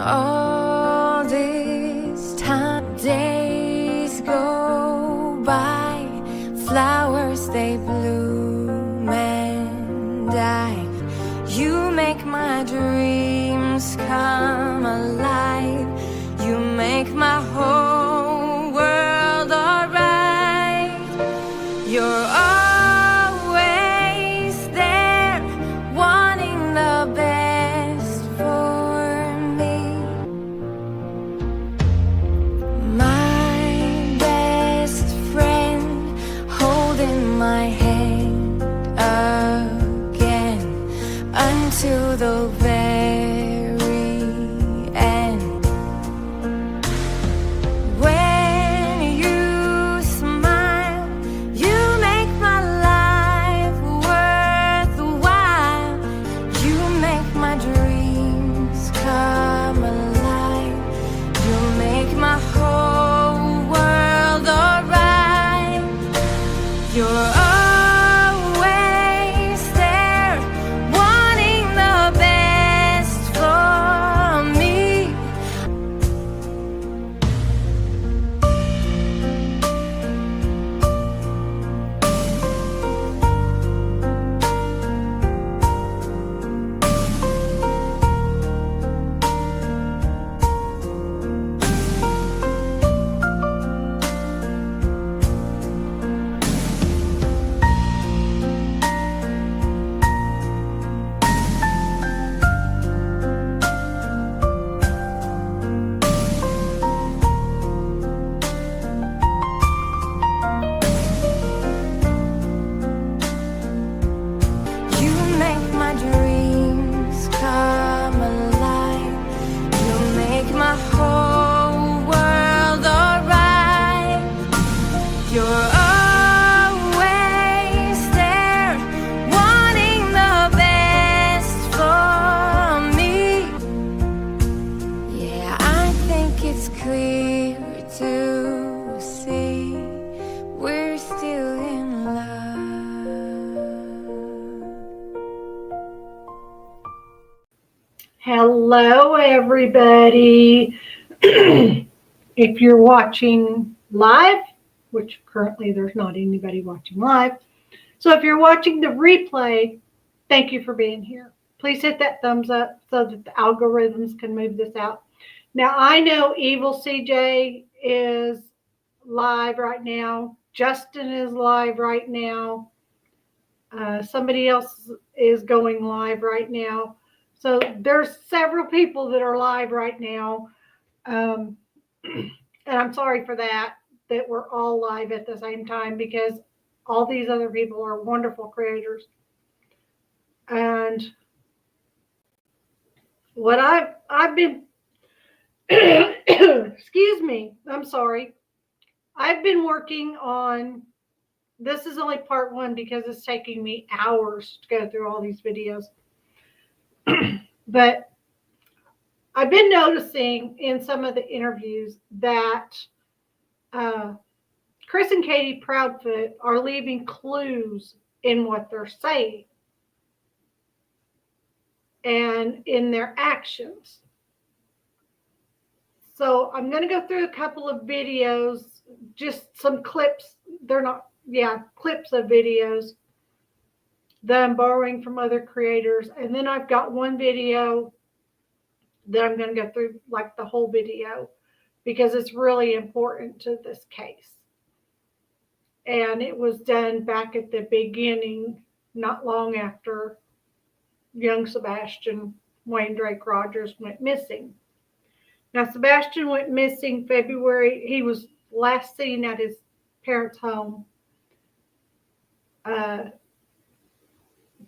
All this time, days go by, flowers they bloom and die. You make my dreams come alive. You make my whole world alright. You're always there, wanting the best for me. My best friend, holding my hand again until the very end. When you smile, you make my life worthwhile. You make my dreams come alive. You make my whole world alright. You're always there, wanting the best for me. You make my dreams come alive. You make my whole world alright. You're always there, wanting the best for me. Yeah, I think it's clear to see we're still in love. Hello, everybody. If you're watching live, which currently there's not anybody watching live, so if you're watching the replay, thank you for being here. Please hit that thumbs up so that the algorithms can move this out. Now, I know Evil CJ is live right now. Justin is live right now. Somebody else is going live right now. So there's several people that are live right now. And I'm sorry for that we're all live at the same time, because all these other people are wonderful creators. And what I've been, excuse me, I'm sorry. I've been working on, this is only part one because it's taking me hours to go through all these videos. But I've been noticing in some of the interviews that Chris and Katie Proudfoot are leaving clues in what they're saying and in their actions. So I'm going to go through a couple of videos, just some clips. They're not, clips of videos that I'm borrowing from other creators. And then I've got one video that I'm going to go through like the whole video because it's really important to this case. And it was done back at the beginning, not long after young Sebastian Wayne Drake Rogers went missing. Now, Sebastian went missing February. He was last seen at his parents' home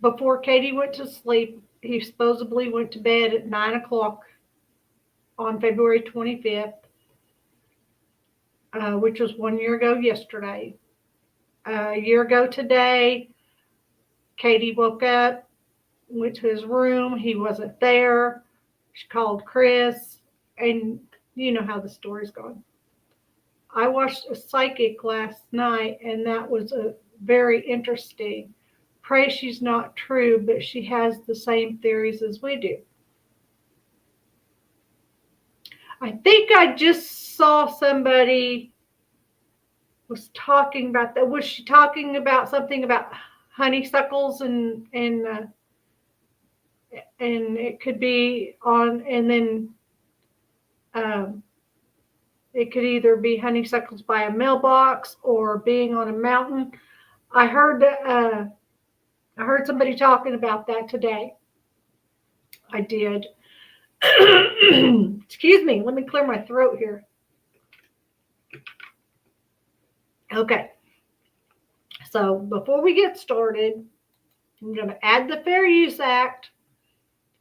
before Katie went to sleep. He supposedly went to bed at 9 o'clock on February 25th, which was 1 year ago yesterday. A year ago today, Katie woke up, went to his room. He wasn't there. She called Chris, and you know how the story's gone. I watched a psychic last night, and that was very interesting. Pray she's not true, but she has the same theories as we do. I think I just saw somebody was talking about that. Was she talking about something about honeysuckles and it could be on, and then it could either be honeysuckles by a mailbox or being on a mountain. I heard somebody talking about that today. I did. Excuse me. Let me clear my throat here. Okay. So before we get started, I'm going to add the Fair Use Act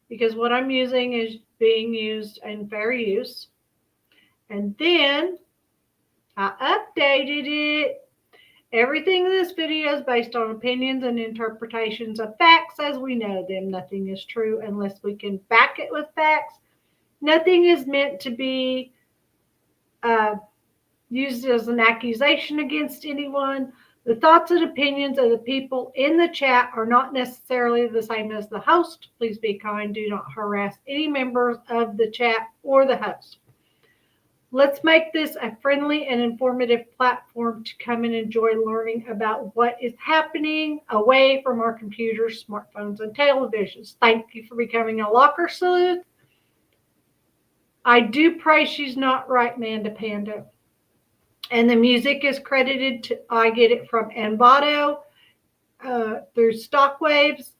because what I'm using is being used in fair use. And then I updated it. Everything in this video is based on opinions and interpretations of facts as we know them. Nothing is true unless we can back it with facts. Nothing is meant to be used as an accusation against anyone. The thoughts and opinions of the people in the chat are not necessarily the same as the host. Please be kind. Do not harass any members of the chat or the host. Let's make this a friendly and informative platform to come and enjoy learning about what is happening away from our computers, smartphones, and televisions. Thank you for becoming a Locker Sleuth. I do pray she's not right, Manda Panda. And the music is credited to, I get it from Envato through Stockwaves.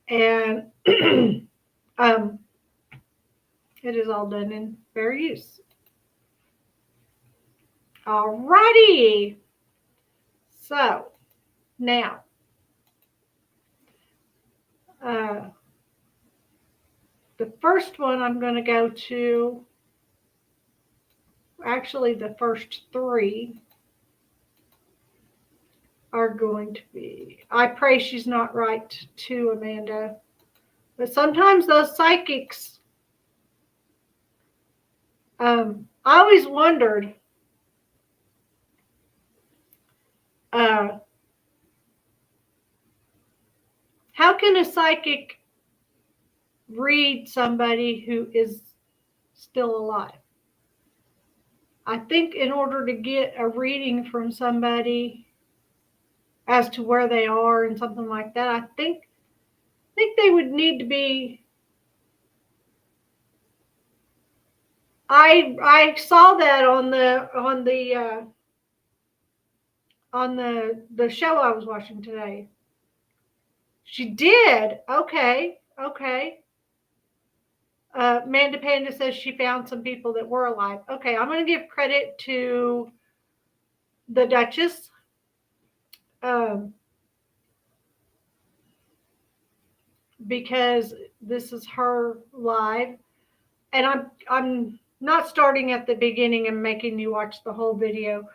And it is all done in fair use. Alrighty. So now, the first one I'm going to go to, actually the first three are going to be, I pray she's not right too, Amanda. But sometimes those psychics, I always wondered, how can a psychic read somebody who is still alive? I think in order to get a reading from somebody as to where they are and something like that, I think they would need to be. I saw that on the show I was watching today. She did. Okay. Manda Panda says she found some people that were alive. Okay, I'm going to give credit to the Dutchess. Because this is her live. And I'm not starting at the beginning and making you watch the whole video.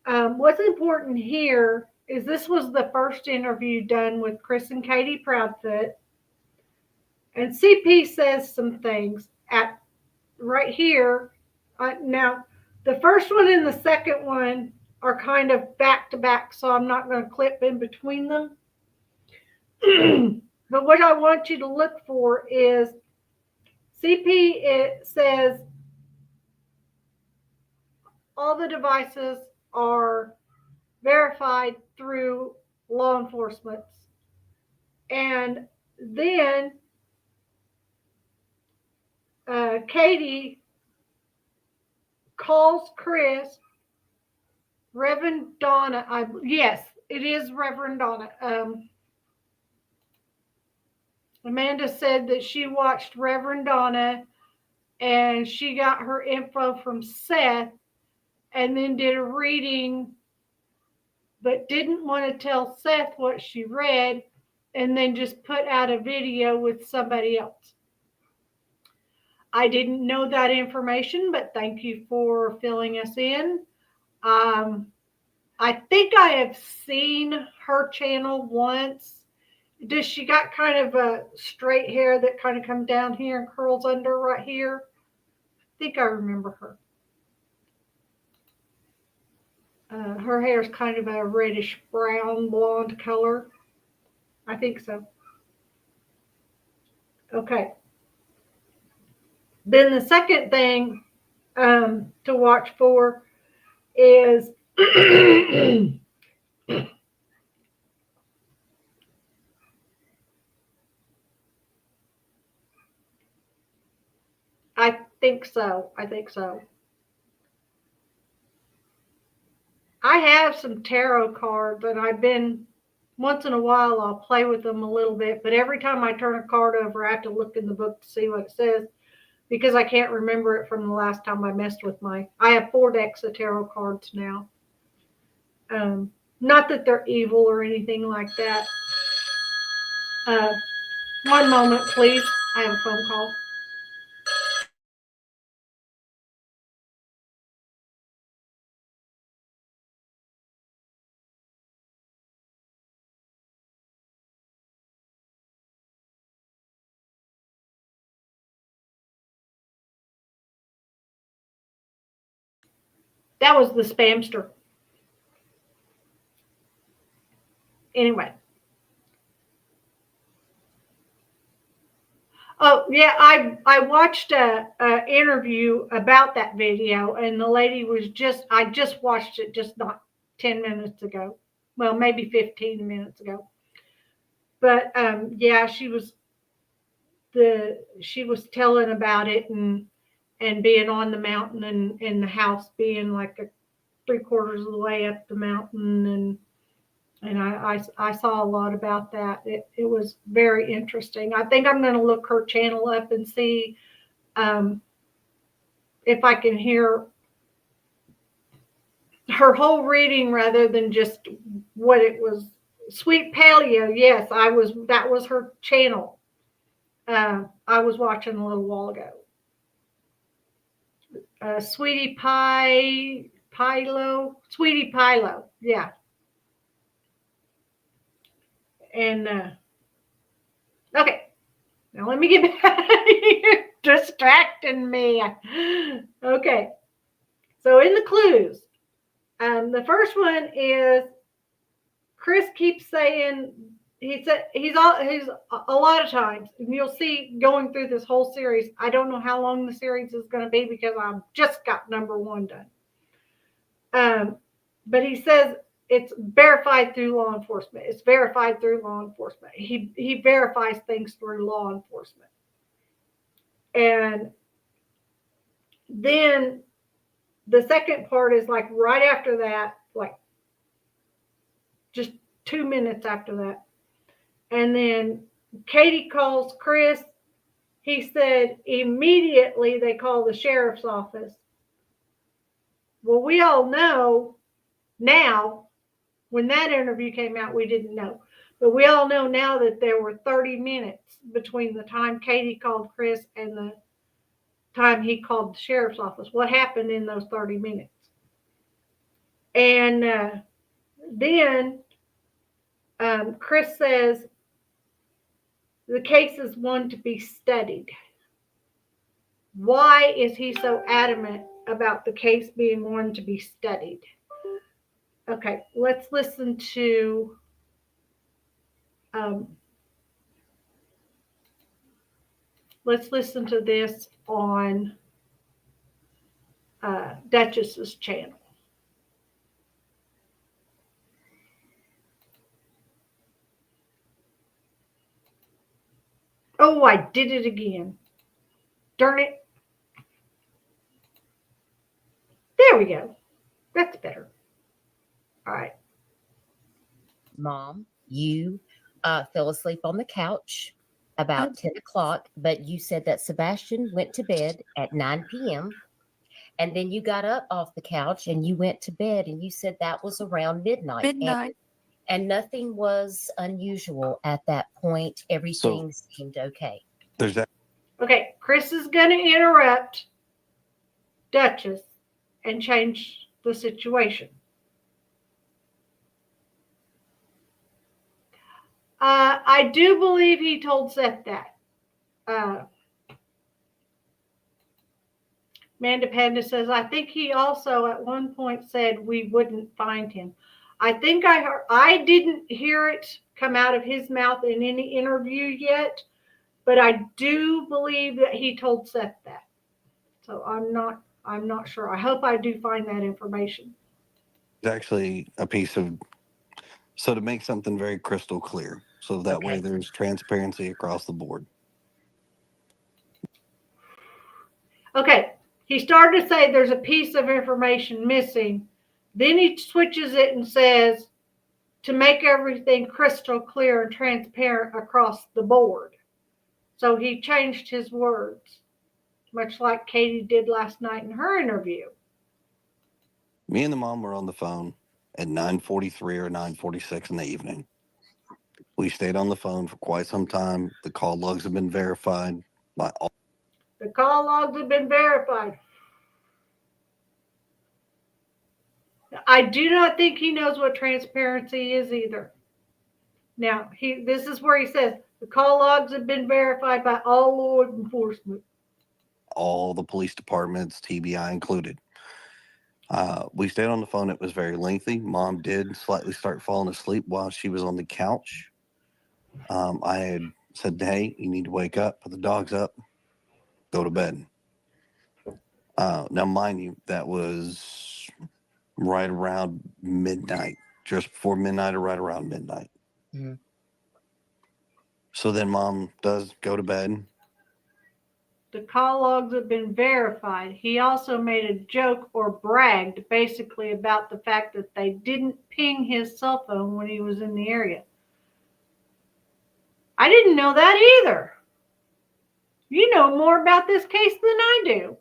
What's important here is this was the first interview done with Chris and Katie Proudfoot. And CP says some things at right here. Now, the first one and the second one are kind of back to back, so I'm not going to clip in between them. But what I want you to look for is CP, it says all the devices are verified through law enforcement. And then Katie calls Chris Reverend Donna. Yes, it is Reverend Donna. Amanda said that she watched Reverend Donna and she got her info from Seth and then did a reading, but didn't want to tell Seth what she read and then just put out a video with somebody else. I didn't know that information, but thank you for filling us in. I think I have seen her channel once. Does she got kind of a straight hair that kind of comes down here and curls under right here? I think I remember her. Her hair is kind of a reddish brown blonde color. I think so. Okay. Then the second thing to watch for is I think so. I think so. I have some tarot cards, and I've been once in a while I'll play with them a little bit, but every time I turn a card over, I have to look in the book to see what it says because I can't remember it from the last time I messed with I have 4 decks of tarot cards now. Not that they're evil or anything like that. One moment, please. I have a phone call. That was the spamster. Anyway. Oh, yeah, I watched a interview about that video, and the lady was I just watched it just not 10 minutes ago. Well, maybe 15 minutes ago. But yeah, she was telling about it and being on the mountain and the house being like a 3/4 of the way up the mountain and I saw a lot about that. It was very interesting. I think I'm going to look her channel up and see if I can hear her whole reading rather than just what it was. Sweet Paleo, yes, that was her channel. I was watching a little while ago. Sweetie Pilo, yeah. And okay, now let me get back. You're distracting me. Okay, so in the clues, the first one is Chris keeps saying he's a lot of times, and you'll see going through this whole series. I don't know how long the series is going to be because I've just got number 1 done. But he says it's verified through law enforcement. It's verified through law enforcement. He verifies things through law enforcement. And then the second part is like right after that, like just 2 minutes after that. And then Katie calls Chris. He said immediately they call the sheriff's office. Well, we all know now, when that interview came out, we didn't know. But we all know now that there were 30 minutes between the time Katie called Chris and the time he called the sheriff's office. What happened in those 30 minutes? And then Chris says the case is one to be studied. Why is he so adamant about the case being one to be studied? Okay, let's listen to this on Dutchess's channel. Oh, I did it again. Darn it. There we go. That's better. All right. Mom, you fell asleep on the couch about 10 o'clock, but you said that Sebastian went to bed at 9 p.m. And then you got up off the couch and you went to bed, and you said that was around midnight. And nothing was unusual at that point. Everything seemed okay. There's that. Okay, Chris is going to interrupt Dutchess and change the situation. I do believe he told Seth that. Amanda Panda says, I think he also at one point said we wouldn't find him. I think I didn't hear it come out of his mouth in any interview yet, but I do believe that he told Seth that. So I'm not I'm not sure. I hope I do find that information. It's actually a piece of, so to make something very crystal clear, so that way Okay. there's transparency across the board. Okay, he started to say there's a piece of information missing. Then he switches it and says to make everything crystal clear and transparent across the board. So he changed his words, much like Katie did last night in her interview. Me and the mom were on the phone at 9:43 or 9:46 in the evening. We stayed on the phone for quite some time. The call logs have been verified by all. The call logs have been verified. I do not think he knows what transparency is either. Now, this is where he says the call logs have been verified by all law enforcement. All the police departments, TBI included. We stayed on the phone. It was very lengthy. Mom did slightly start falling asleep while she was on the couch. I had said, hey, you need to wake up, put the dogs up, go to bed. Now, mind you, that was right around midnight, just before midnight or right around midnight. Mhm. So then mom does go to bed. The call logs have been verified. He also made a joke or bragged basically about the fact that they didn't ping his cell phone when he was in the area. I didn't know that either. You know more about this case than I do.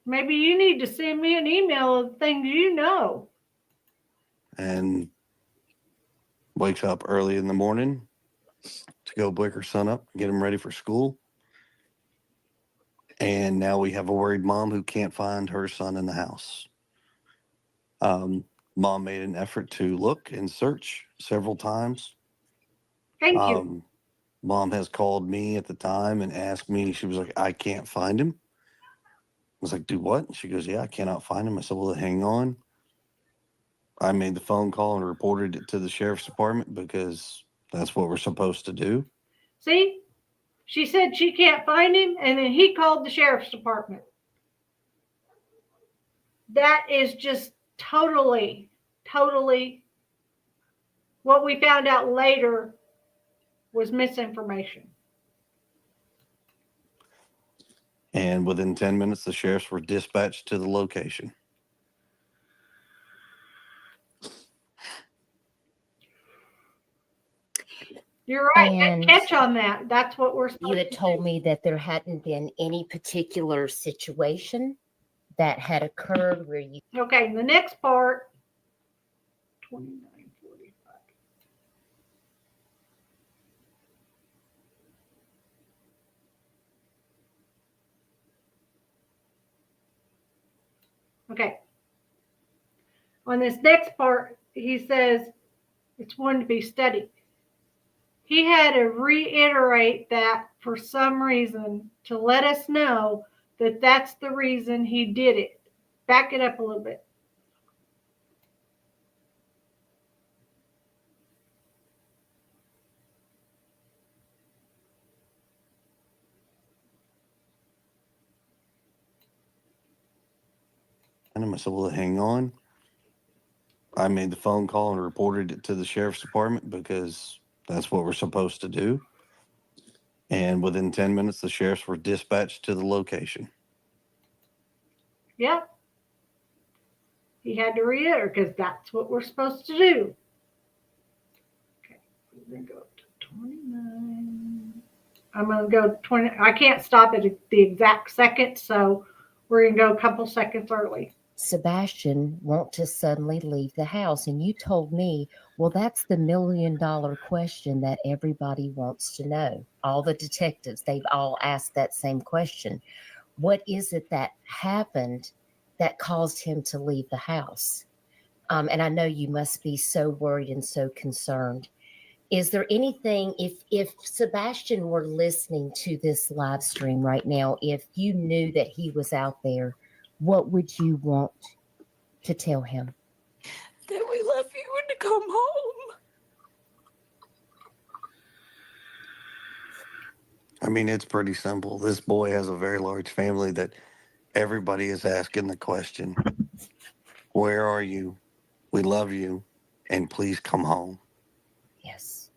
Maybe you need to send me an email of things you know. And wakes up early in the morning to go wake her son up, get him ready for school. And now we have a worried mom who can't find her son in the house. Mom made an effort to look and search several times. Thank you. Mom has called me at the time and asked me, she was like, I can't find him. I was like, do what? She goes, yeah, I cannot find him. I said, well, hang on. I made the phone call and reported it to the sheriff's department because that's what we're supposed to do. See? She said she can't find him, and then he called the sheriff's department. That is just totally what we found out later was misinformation. And within 10 minutes, the sheriffs were dispatched to the location. You're right. And Good catch on that. That's what we're supposed you had to told do. me that there hadn't been any particular situation that had occurred where you. Okay, the next part, 29:45. Okay. On this next part, he says it's one to be studied. He had to reiterate that for some reason to let us know that that's the reason he did it. Back it up a little bit. And I said, well, hang on. I made the phone call and reported it to the sheriff's department because that's what we're supposed to do. And within 10 minutes, the sheriffs were dispatched to the location. Yep. He had to reiterate because that's what we're supposed to do. Okay, we're going to go to 29. I'm going to go 20. I can't stop at the exact second, so we're going to go a couple seconds early. Sebastian want to suddenly leave the house. And you told me, well, that's the $1 million question that everybody wants to know. All the detectives, they've all asked that same question. What is it that happened that caused him to leave the house? And I know you must be so worried and so concerned. Is there anything, if Sebastian were listening to this live stream right now, if you knew that he was out there, what would you want to tell him? That we love you and to come home. I mean, it's pretty simple. This boy has a very large family that everybody is asking the question, where are you? We love you, and please come home. Yes.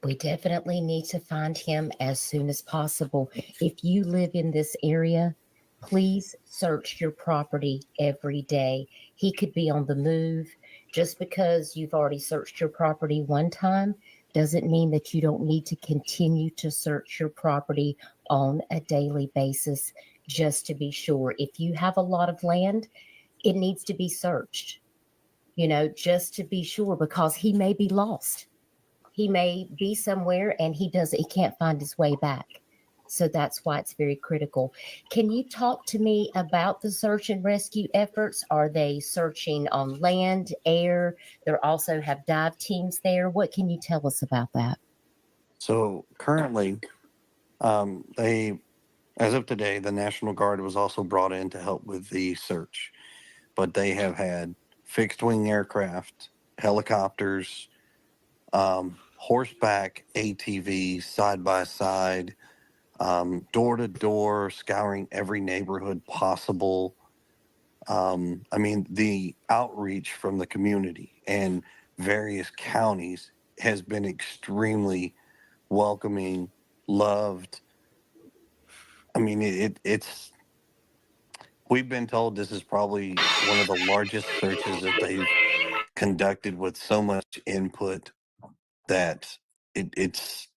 We definitely need to find him as soon as possible. If you live in this area, please search your property every day. He could be on the move. Just because you've already searched your property one time doesn't mean that you don't need to continue to search your property on a daily basis just to be sure. If you have a lot of land, it needs to be searched, just to be sure, because he may be lost. He may be somewhere and he can't find his way back. So that's why it's very critical. Can you talk to me about the search and rescue efforts? Are they searching on land, air? They also have dive teams there. What can you tell us about that? So currently, as of today, the National Guard was also brought in to help with the search, but they have had fixed wing aircraft, helicopters, horseback ATVs, side by side, door to door, scouring every neighborhood possible. The outreach from the community and various counties has been extremely welcoming, loved. It's we've been told this is probably one of the largest searches that they've conducted with so much input that it's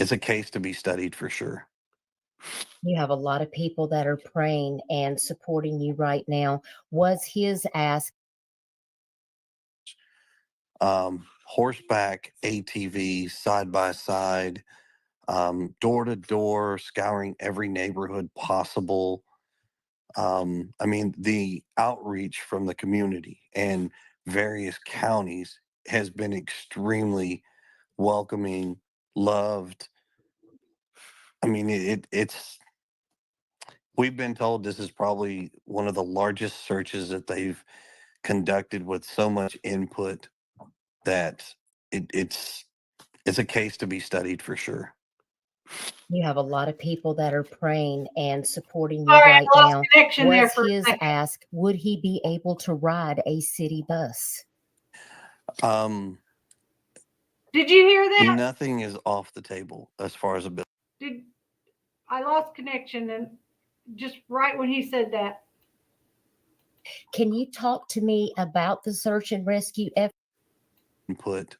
a case to be studied for sure. You have a lot of people that are praying and supporting you right now. Was his ask Horseback ATVs, side by side, door to door, scouring every neighborhood possible. The outreach from the community and various counties has been extremely welcoming, loved. It's we've been told this is probably one of the largest searches that they've conducted with so much input that it's a case to be studied for sure. You have a lot of people that are praying and supporting you All right, right I lost now. connection there Was for a his second. ask, would he be able to ride a city bus? Um, Did you hear that? Nothing is off the table as far as a bill. I lost connection and just right when he said that. Can you talk to me about the search and rescue effort? Input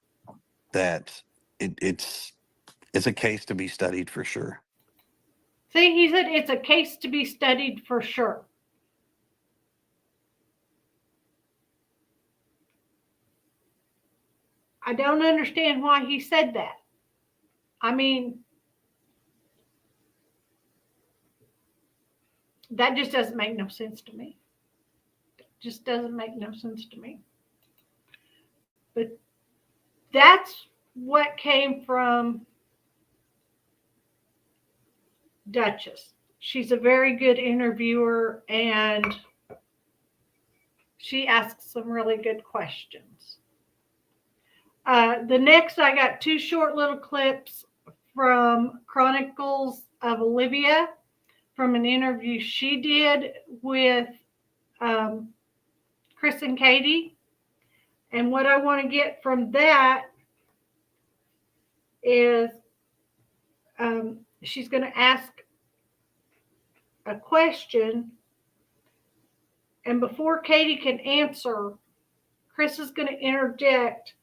that it's a case to be studied for sure. See, he said it's a case to be studied for sure. I don't understand why he said that. That just doesn't make no sense to me. Just doesn't make no sense to me. But that's what came from Dutchess. She's a very good interviewer and she asks some really good questions. The next, I got two short little clips from Chronicles of Olivia from an interview she did with Chris and Katie. And what I want to get from that is she's going to ask a question. And before Katie can answer, Chris is going to interject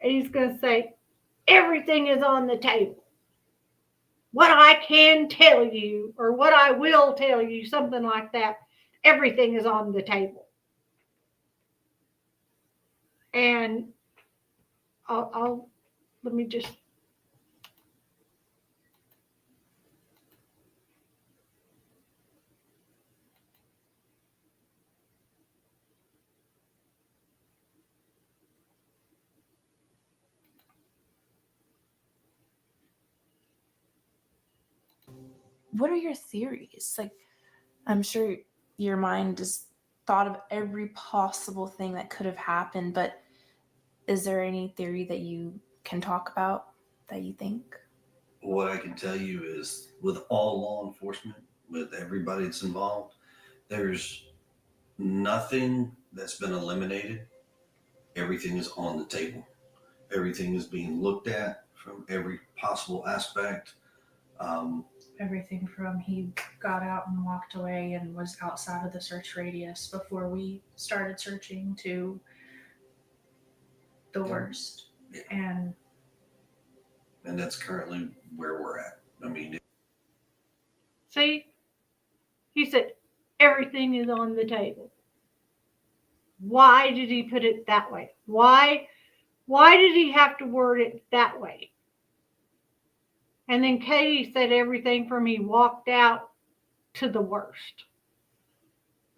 and he's going to say, everything is on the table. What I can tell you, or what I will tell you, something like that, everything is on the table. And let me just. What are your theories? Like, I'm sure your mind just thought of every possible thing that could have happened, but is there any theory that you can talk about that you think? What I can tell you is with all law enforcement, with everybody that's involved. There's nothing that's been eliminated. Everything is on the table. Everything is being looked at from every possible aspect. Everything from he got out and walked away and was outside of the search radius before we started searching to the worst. Yeah. And that's currently where we're at. I mean, See, he said everything is on the table. Why did he put it that way? Why did he have to word it that way? And then Katie said everything from he walked out to the worst.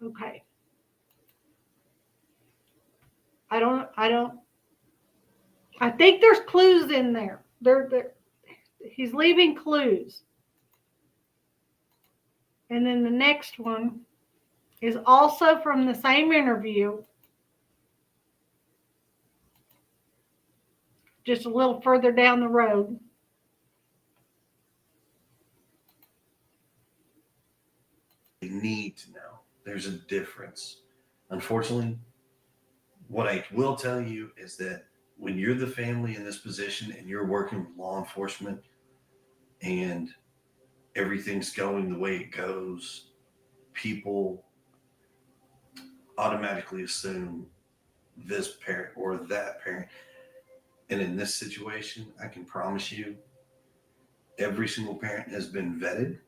Okay. I think there's clues in there. He's leaving clues. And then the next one is also from the same interview, just a little further down the road. they need to know there's a difference. Unfortunately, what I will tell you is that when you're the family in this position and you're working with law enforcement and everything's going the way it goes, people automatically assume this parent or that parent. And in this situation, I can promise you, every single parent has been vetted.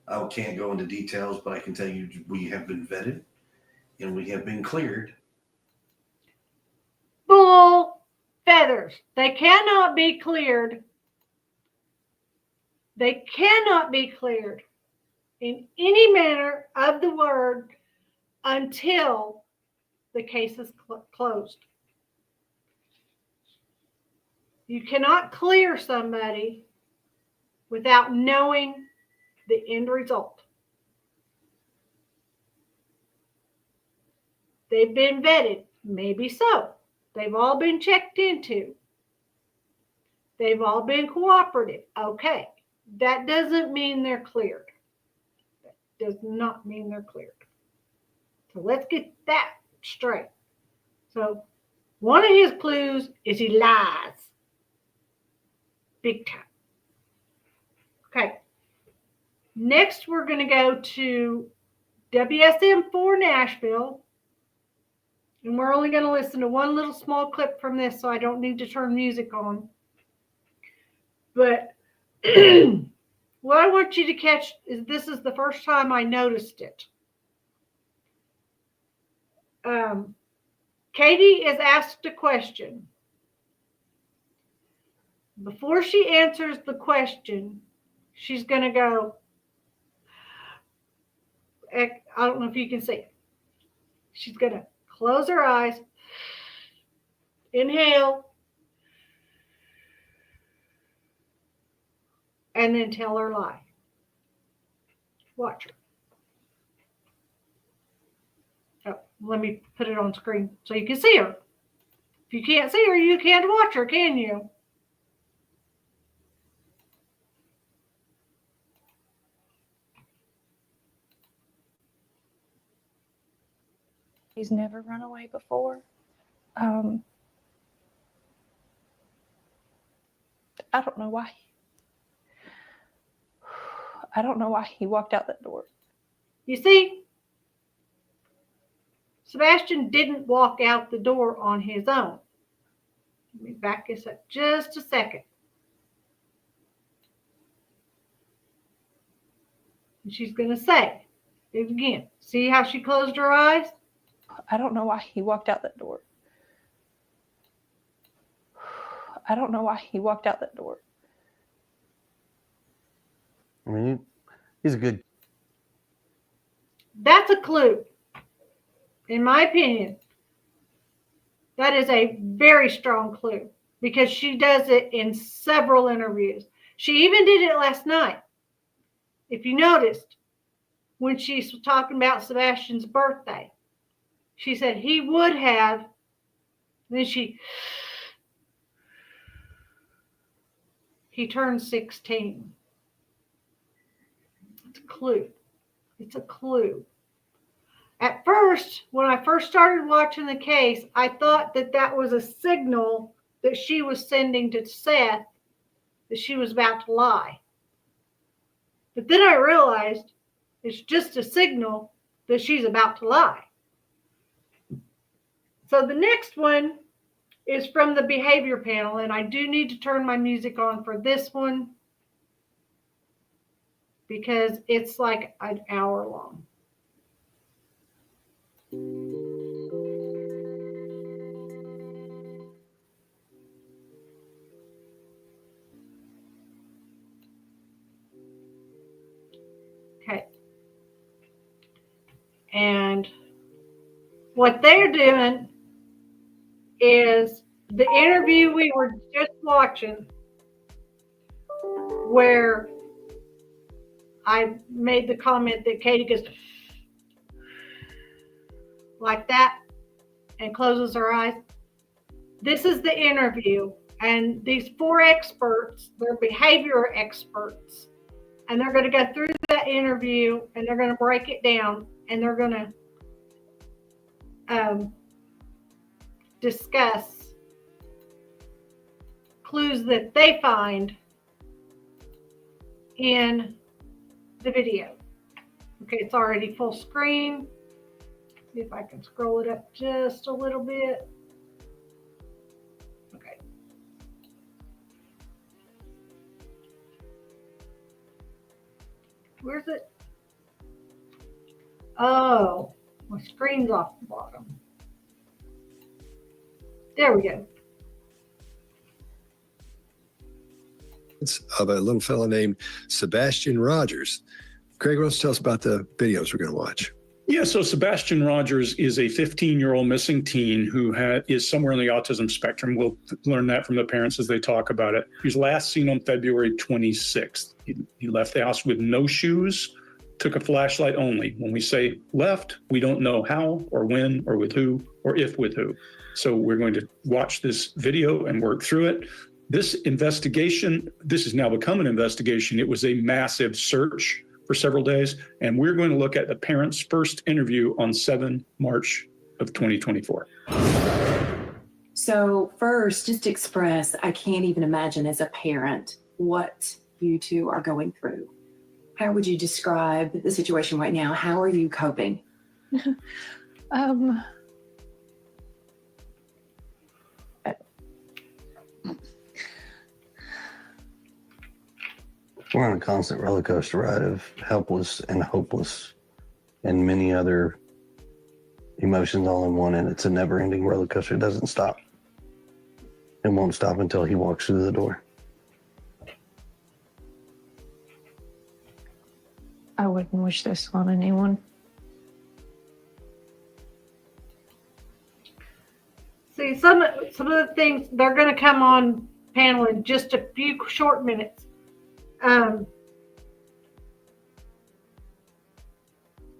I can't go into details, but I can tell you we have been vetted and we have been cleared. Bull feathers. They cannot be cleared. They cannot be cleared in any manner of the word until the case is closed. You cannot clear somebody without knowing the end result. They've been vetted. Maybe so. They've all been checked into. They've all been cooperative. Okay. That doesn't mean they're cleared. That does not mean they're cleared. So let's get that straight. So one of his clues is he lies. Big time. Okay. Next, we're going to go to WSM4 Nashville. And we're only going to listen to one little small clip from this, so I don't need to turn music on. But what I want you to catch is this is the first time I noticed it. Katie is asked a question. Before she answers the question, she's going to go, I don't know if you can see it. She's going to close her eyes, inhale, and then tell her lie. Watch her. Oh, let me put it on screen so you can see her. If you can't see her, you can't watch her, can you? He's never run away before. I don't know why. I don't know why he walked out that door. You see, Sebastian didn't walk out the door on his own. Let me back this up just a second. And she's going to say it again. See how she closed her eyes? I don't know why he walked out that door. I don't know why he walked out that door. I mean, he's a good. That's a clue. In my opinion, that is a very strong clue because she does it in several interviews. She even did it last night. If you noticed, when she's talking about Sebastian's birthday, she said he would have, then he turned 16. It's a clue. It's a clue. At first, when I first started watching the case, I thought that that was a signal that she was sending to Seth that she was about to lie. But then I realized it's just a signal that she's about to lie. So the next one is from the behavior panel, and I do need to turn my music on for this one because it's like an hour long. Okay. And what they're doing is the interview we were just watching where I made the comment that Katie goes like that and closes her eyes. This is the interview, and these 4 experts, they're behavior experts, and they're going to go through that interview and they're going to break it down and they're going to discuss clues that they find in the video. Okay, it's already full screen. See if I can scroll it up just a little bit. Okay. Where's it? Oh, my screen's off the bottom. There we go. It's of a little fellow named Sebastian Rogers. Craig, why don't you tell us about the videos we're going to watch? Yeah, so Sebastian Rogers is a 15-year-old missing teen who is somewhere on the autism spectrum. We'll learn that from the parents as they talk about it. He was last seen on February 26th. He left the house with no shoes, took a flashlight only. When we say left, we don't know how or when or with who or if with who. So we're going to watch this video and work through it. This investigation, this has now become an investigation. It was a massive search for several days, and we're going to look at the parents' first interview on 7 March of 2024. So first, just express, I can't even imagine as a parent what you two are going through. How would you describe the situation right now? How are you coping? We're on a constant roller coaster ride of helpless and hopeless and many other emotions all in one, and it's a never-ending roller coaster. It doesn't stop. It won't stop until he walks through the door. I wouldn't wish this on anyone. See, some of the things, they're going to come on panel in just a few short minutes.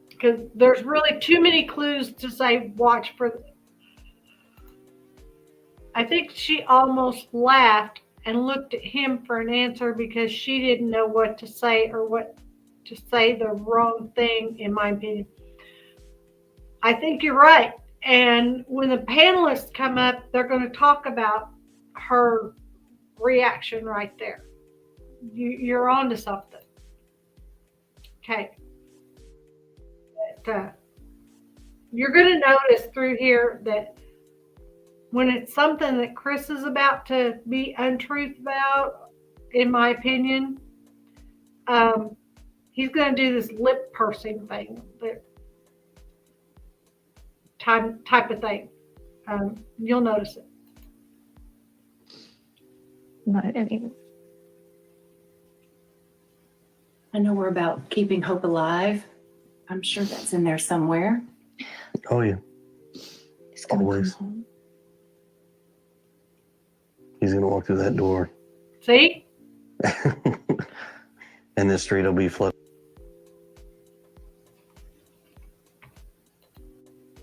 Because there's really too many clues to say watch for. I think she almost laughed and looked at him for an answer because she didn't know what to say or what to say the wrong thing, in my opinion. I think you're right. And when the panelists come up, they're going to talk about her reaction right there. You're on to something. Okay. But, you're going to notice through here that when it's something that Chris is about to be untruth about, in my opinion, he's going to do this lip pursing thing, that type of thing. You'll notice it. Not any. I know we're about keeping hope alive. I'm sure that's in there somewhere. Oh, yeah. He's gonna Always. come home. He's going to walk through that door. See? And this street will be flooded.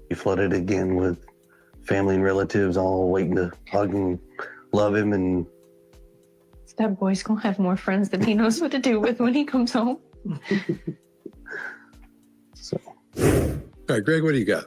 Be flooded again with family and relatives all waiting to hug and love him. And That boy's gonna have more friends than he knows what to do with when he comes home. So, all right, Greg, what do you got?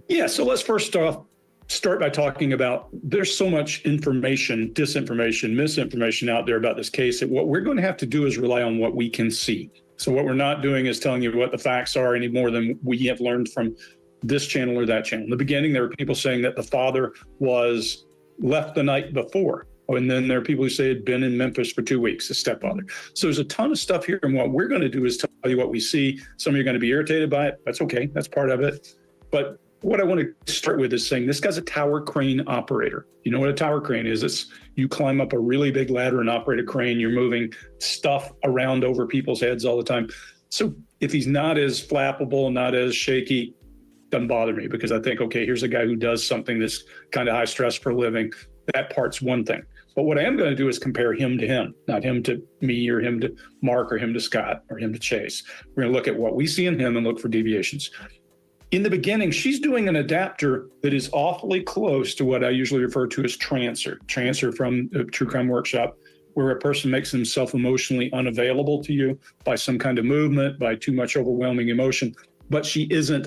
Yeah, so let's first off start by talking about there's so much information, disinformation, misinformation out there about this case that what we're going to have to do is rely on what we can see. So what we're not doing is telling you what the facts are any more than we have learned from this channel or that channel. In the beginning, there were people saying that the father was left the night before. And then there are people who say had been in Memphis for 2 weeks, the stepfather. So there's a ton of stuff here. And what we're going to do is tell you what we see. Some of you are going to be irritated by it. That's okay. That's part of it. But what I want to start with is saying this guy's a tower crane operator. You know what a tower crane is? It's you climb up a really big ladder and operate a crane. You're moving stuff around over people's heads all the time. So if he's not as flappable, not as shaky, doesn't bother me because I think, okay, here's a guy who does something that's kind of high stress for a living. That part's one thing. But what I am going to do is compare him to him, not him to me or him to Mark or him to Scott or him to Chase. We're going to look at what we see in him and look for deviations. In the beginning, she's doing an adapter that is awfully close to what I usually refer to as trancer. Trancer from the True Crime Workshop, where a person makes themselves emotionally unavailable to you by some kind of movement, by too much overwhelming emotion, but she isn't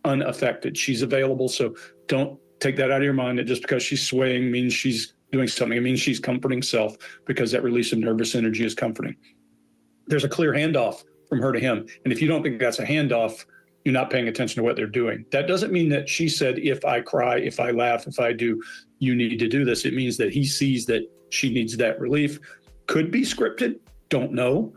unaffected. She's available. So don't take that out of your mind that just because she's swaying means she's doing something. It means she's comforting self because that release of nervous energy is comforting. There's a clear handoff from her to him. And if you don't think that's a handoff, you're not paying attention to what they're doing. That doesn't mean that she said, if I cry, if I laugh, if I do, you need to do this. It means that he sees that she needs that relief. Could be scripted, don't know.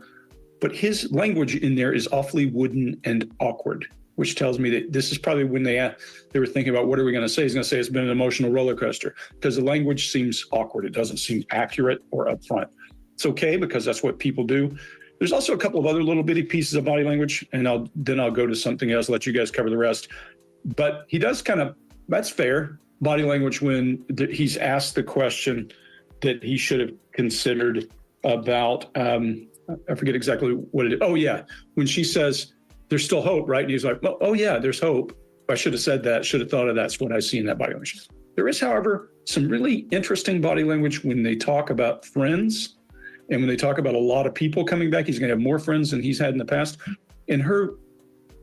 But his language in there is awfully wooden and awkward, which tells me that this is probably when they were thinking about what are we going to say? He's going to say it's been an emotional roller coaster because the language seems awkward. It doesn't seem accurate or upfront. It's okay because that's what people do. There's also a couple of other little bitty pieces of body language, and then I'll go to something else, let you guys cover the rest. But he does that's fair, body language when he's asked the question that he should have considered about, I forget exactly what it is. Oh yeah, when she says, there's still hope, right? And he's like, oh yeah, there's hope. I should have said that, should have thought of that. That's what I see in that body language. There is, however, some really interesting body language when they talk about friends and when they talk about a lot of people coming back. He's going to have more friends than he's had in the past. And her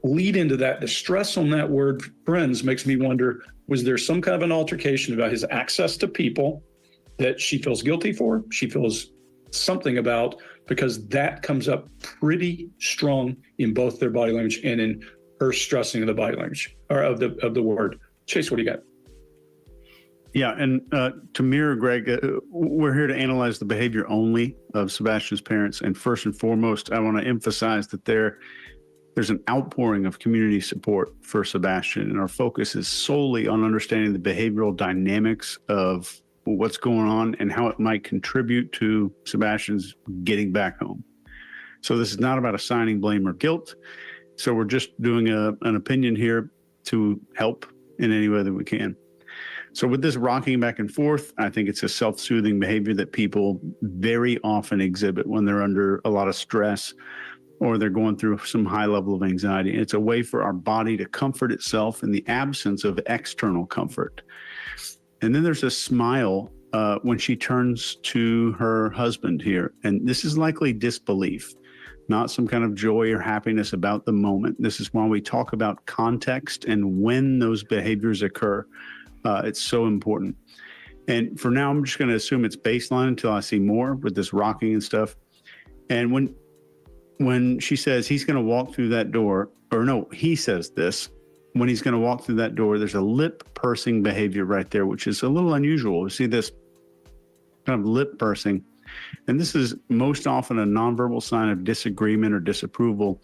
lead into that, the stress on that word friends makes me wonder, was there some kind of an altercation about his access to people that she feels guilty for? She feels something about, because that comes up pretty strong in both their body language and in her stressing of the body language or of the word. Chase, what do you got? Yeah, and to mirror Greg, we're here to analyze the behavior only of Sebastian's parents. And first and foremost, I want to emphasize that there's an outpouring of community support for Sebastian. And our focus is solely on understanding the behavioral dynamics of what's going on and how it might contribute to Sebastian's getting back home. So this is not about assigning blame or guilt. So we're just doing an opinion here to help in any way that we can. So with this rocking back and forth, I think it's a self-soothing behavior that people very often exhibit when they're under a lot of stress or they're going through some high level of anxiety. It's a way for our body to comfort itself in the absence of external comfort. And then there's a smile when she turns to her husband here. And this is likely disbelief, not some kind of joy or happiness about the moment. This is why we talk about context and when those behaviors occur. It's so important. And for now, I'm just going to assume it's baseline until I see more with this rocking and stuff. And when she says he's going to walk through that door, or no, he says this, when he's going to walk through that door, there's a lip pursing behavior right there, which is a little unusual. We see this kind of lip pursing. And this is most often a nonverbal sign of disagreement or disapproval.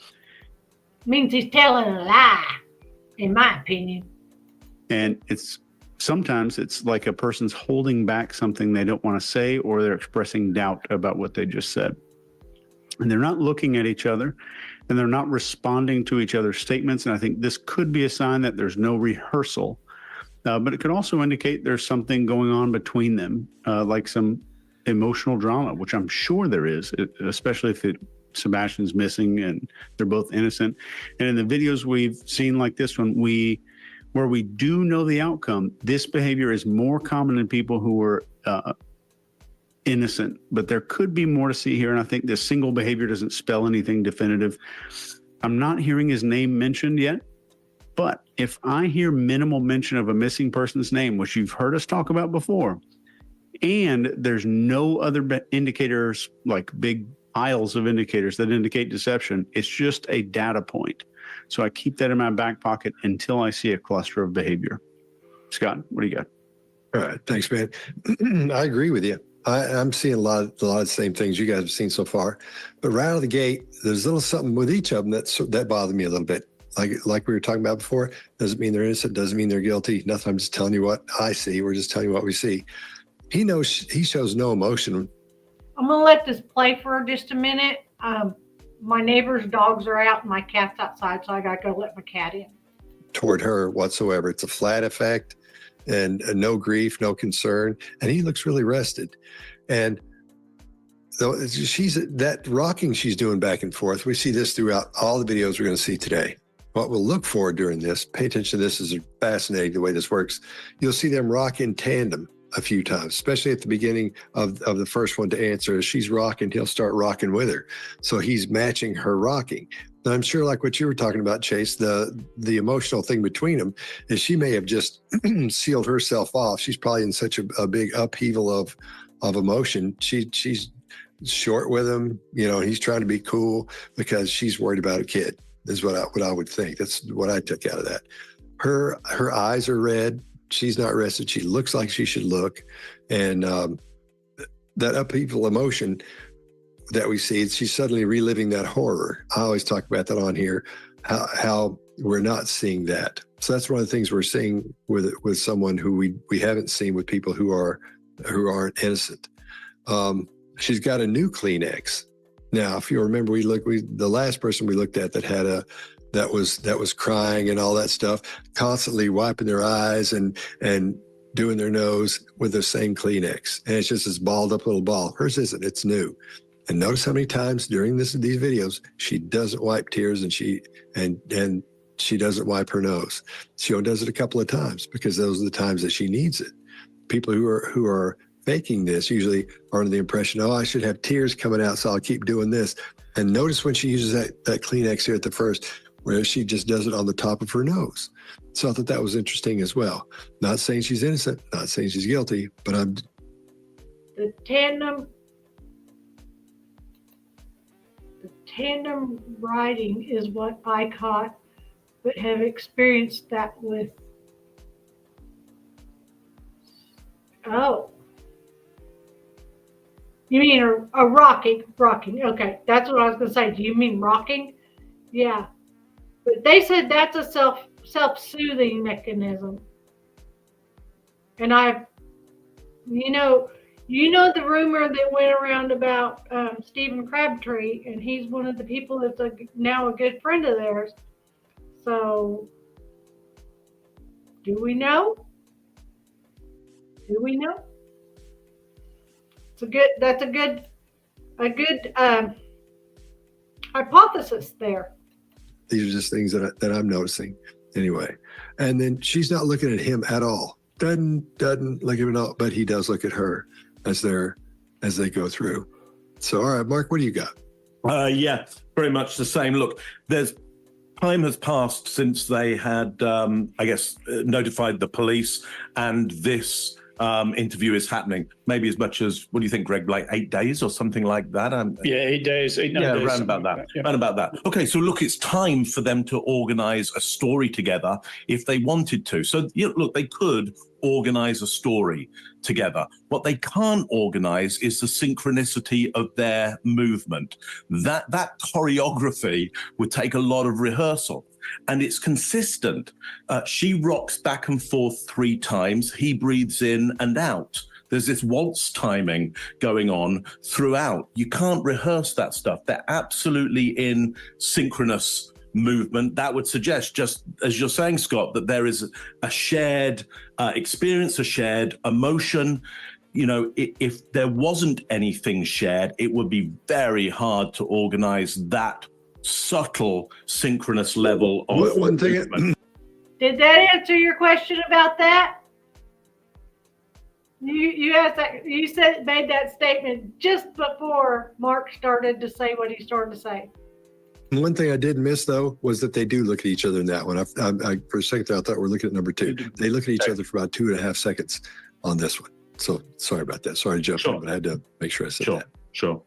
Means he's telling a lie, in my opinion. And sometimes it's like a person's holding back something they don't want to say, or they're expressing doubt about what they just said. And they're not looking at each other, and they're not responding to each other's statements. And I think this could be a sign that there's no rehearsal, but it could also indicate there's something going on between them, like some emotional drama, which I'm sure there is, especially if Sebastian's missing and they're both innocent. And in the videos we've seen like this one, where we do know the outcome, this behavior is more common in people who were innocent, but there could be more to see here. And I think this single behavior doesn't spell anything definitive. I'm not hearing his name mentioned yet. But if I hear minimal mention of a missing person's name, which you've heard us talk about before, and there's no other indicators, like big piles of indicators that indicate deception, it's just a data point. So I keep that in my back pocket until I see a cluster of behavior. Scott, what do you got? All right. Thanks, man. I agree with you. I'm seeing a lot of the same things you guys have seen so far. But right out of the gate, there's a little something with each of them that bothered me a little bit. Like we were talking about before, doesn't mean they're innocent, doesn't mean they're guilty. Nothing. I'm just telling you what I see. We're just telling you what we see. He shows no emotion. I'm gonna let this play for just a minute. My neighbor's dogs are out and my cat's outside, so I gotta go let my cat in. Toward her whatsoever. It's a flat effect and no grief, no concern. And he looks really rested. And so that rocking she's doing back and forth. We see this throughout all the videos we're going to see today. What we'll look for during this, pay attention to this, is fascinating the way this works. You'll see them rock in tandem a few times, especially at the beginning of the first one to answer. As she's rocking, he'll start rocking with her. So he's matching her rocking. And I'm sure, like what you were talking about, Chase, the emotional thing between them is she may have just sealed herself off. She's probably in such a big upheaval of emotion. She's short with him. He's trying to be cool because she's worried about a kid, is what I would think. That's what I took out of that. Her eyes are red. She's not rested. She looks like she should look. And that upheaval emotion that we see, she's suddenly reliving that horror. I always talk about that on here, how we're not seeing that. So that's one of the things we're seeing with someone who we haven't seen with people who aren't innocent. She's got a new Kleenex. Now, if you remember, the last person we looked at that was crying and all that stuff, constantly wiping their eyes and doing their nose with the same Kleenex. And it's just this balled up little ball. Hers isn't, it's new. And notice how many times during these videos, she doesn't wipe tears and she doesn't wipe her nose. She only does it a couple of times because those are the times that she needs it. People who are faking this usually are under the impression, I should have tears coming out, so I'll keep doing this. And notice when she uses that Kleenex here at the first, where she just does it on the top of her nose. So I thought that was interesting as well. Not saying she's innocent, not saying she's guilty, but The tandem writing is what I caught, but have experienced that with. Oh. You mean a rocking? Okay, that's what I was going to say. Do you mean rocking? Yeah. But they said that's a self-soothing mechanism. And you know the rumor that went around about Stephen Crabtree, and he's one of the people that's now a good friend of theirs. So, do we know? That's a good hypothesis there. these are just things that I'm noticing anyway. And then she's not looking at him at all. Doesn't look at him at all, but he does look at her as they go through. So, all right, Mark, what do you got? Yeah, very much the same. Look, time has passed since they had, notified the police, and this interview is happening. Maybe as much as, what do you think, Greg, like 8 days or something like that? 8 days, 9 days. Yeah, around about that. Around about that. Okay, so look, it's time for them to organize a story together if they wanted to. So, look, they could organize a story together. What they can't organize is the synchronicity of their movement. That choreography would take a lot of rehearsal, and it's consistent. She rocks back and forth 3 times. He breathes in and out. There's this waltz timing going on throughout. You can't rehearse that stuff. They're absolutely in synchronous movement. That would suggest, just as you're saying, Scott, that there is a shared experience, a shared emotion. If there wasn't anything shared, it would be very hard to organize that subtle synchronous level of one thing. movement. Did that answer your question about that? You asked that. You made that statement just before Mark started to say what he started to say. One thing I did miss, though, was that they do look at each other in that one. I for a second, I thought we're looking at number 2. They look at each other for about 2.5 seconds on this one. So sorry about that. Sorry to jump in, but I had to make sure I said that. Sure.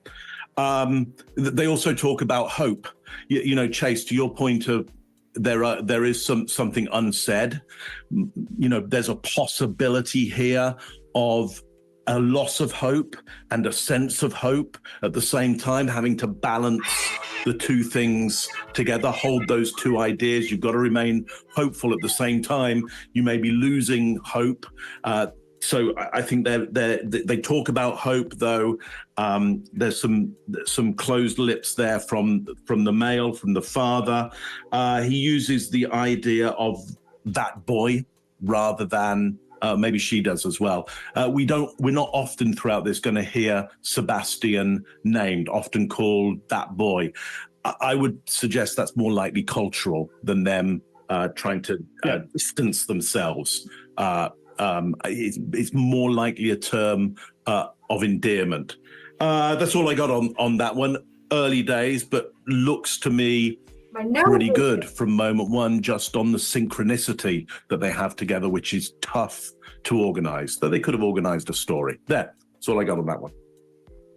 They also talk about hope. You know, Chase, to your point of there is something unsaid. You know, there's a possibility here of a loss of hope and a sense of hope at the same time, having to balance the two things together, hold those two ideas. You've got to remain hopeful at the same time. You may be losing hope. So I think they talk about hope, though. There's some closed lips there from the male, from the father. He uses the idea of that boy rather than maybe she does as well. We're not often throughout this going to hear Sebastian named, often called that boy. I would suggest that's more likely cultural than them trying to distance themselves. It's more likely a term of endearment. That's all I got on that one. Early days, but looks to me pretty good from moment one, just on the synchronicity that they have together, which is tough to organize. That they could have organized a story. That's all I got on that one.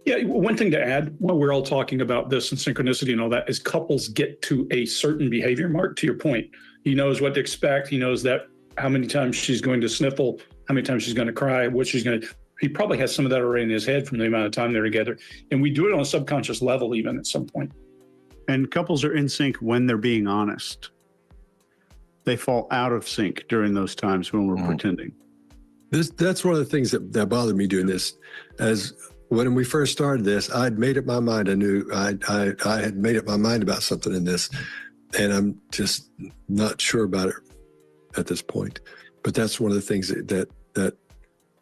Yeah, one thing to add while we're all talking about this and synchronicity and all that is couples get to a certain behavior mark. To your point, he knows what to expect. He knows that how many times she's going to sniffle, how many times she's going to cry, what she's going to. He probably has some of that already in his head from the amount of time they're together. And we do it on a subconscious level, even at some point. And couples are in sync when they're being honest. They fall out of sync during those times when we're pretending. That's one of the things that bothered me doing this. As when we first started this, I'd made up my mind. I knew I had made up my mind about something in this, and I'm just not sure about it at this point. But that's one of the things that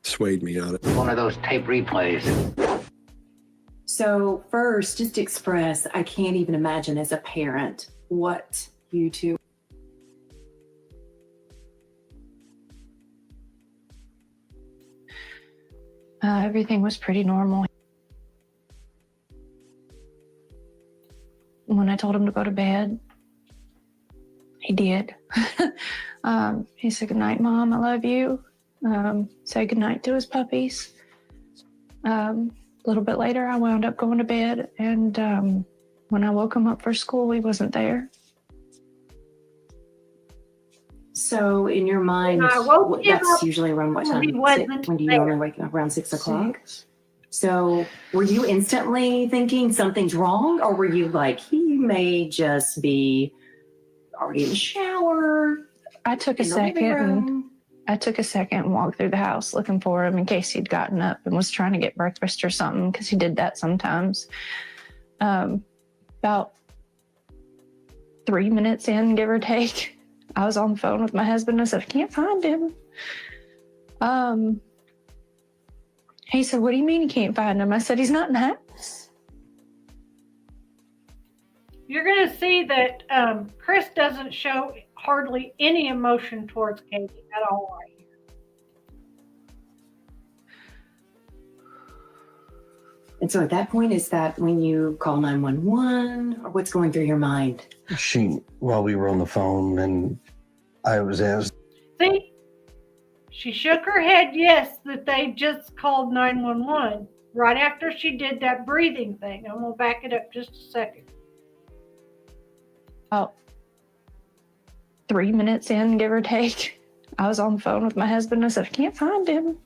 swayed me on it. One of those tape replays. So first, just express, I can't even imagine as a parent what you two. Everything was pretty normal. When I told him to go to bed, he did. He said, "Good night, Mom, I love you." Said goodnight to his puppies. A little bit later, I wound up going to bed, and when I woke him up for school, he wasn't there. So in your mind, that's usually around what time? When do you normally wake up? Around 6 o'clock? 6. So were you instantly thinking something's wrong, or were you like, he may just be already in the shower? I took a second and walked through the house looking for him in case he'd gotten up and was trying to get breakfast or something, because he did that sometimes. About 3 minutes in, give or take, I was on the phone with my husband. I said, "I can't find him." He said, "What do you mean you can't find him?" I said, "He's not in the house." You're going to see that Chris doesn't show hardly any emotion towards Katie at all right here. And so at that point, is that when you call 911, or what's going through your mind? While we were on the phone, and I was asked. See, she shook her head yes that they just called 911 right after she did that breathing thing. I'm going to back it up just a second. About 3 minutes in, give or take, I was on the phone with my husband. I said, "I can't find him."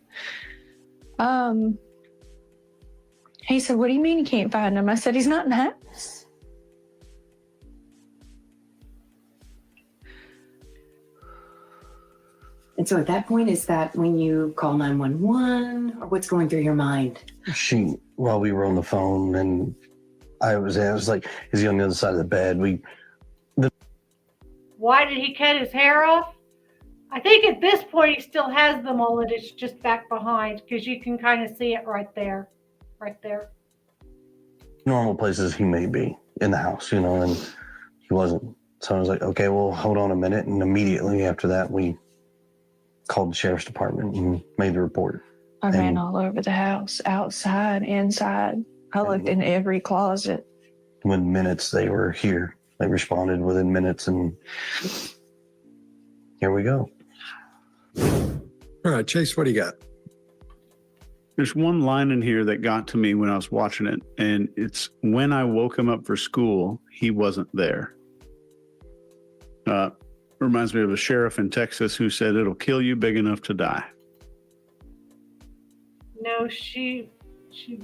He said, "What do you mean you can't find him?" I said, "He's not in the house." And so at that point, is that when you call 911, or what's going through your mind? While we were on the phone, and I was asked, like, is he on the other side of the bed? Why did he cut his hair off? I think at this point he still has the mullet. It's just back behind, because you can kind of see it right there. Right there. Normal places he may be in the house, and he wasn't. So I was like, okay, well, hold on a minute. And immediately after that, we called the sheriff's department and made the report. I ran all over the house, outside, inside. I looked in every closet. Within minutes, they were here They responded within minutes, and here we go. All right, Chase, what do you got? There's one line in here that got to me when I was watching it, and it's when I woke him up for school, he wasn't there. Reminds me of a sheriff in Texas who said, "It'll kill you big enough to die." No, she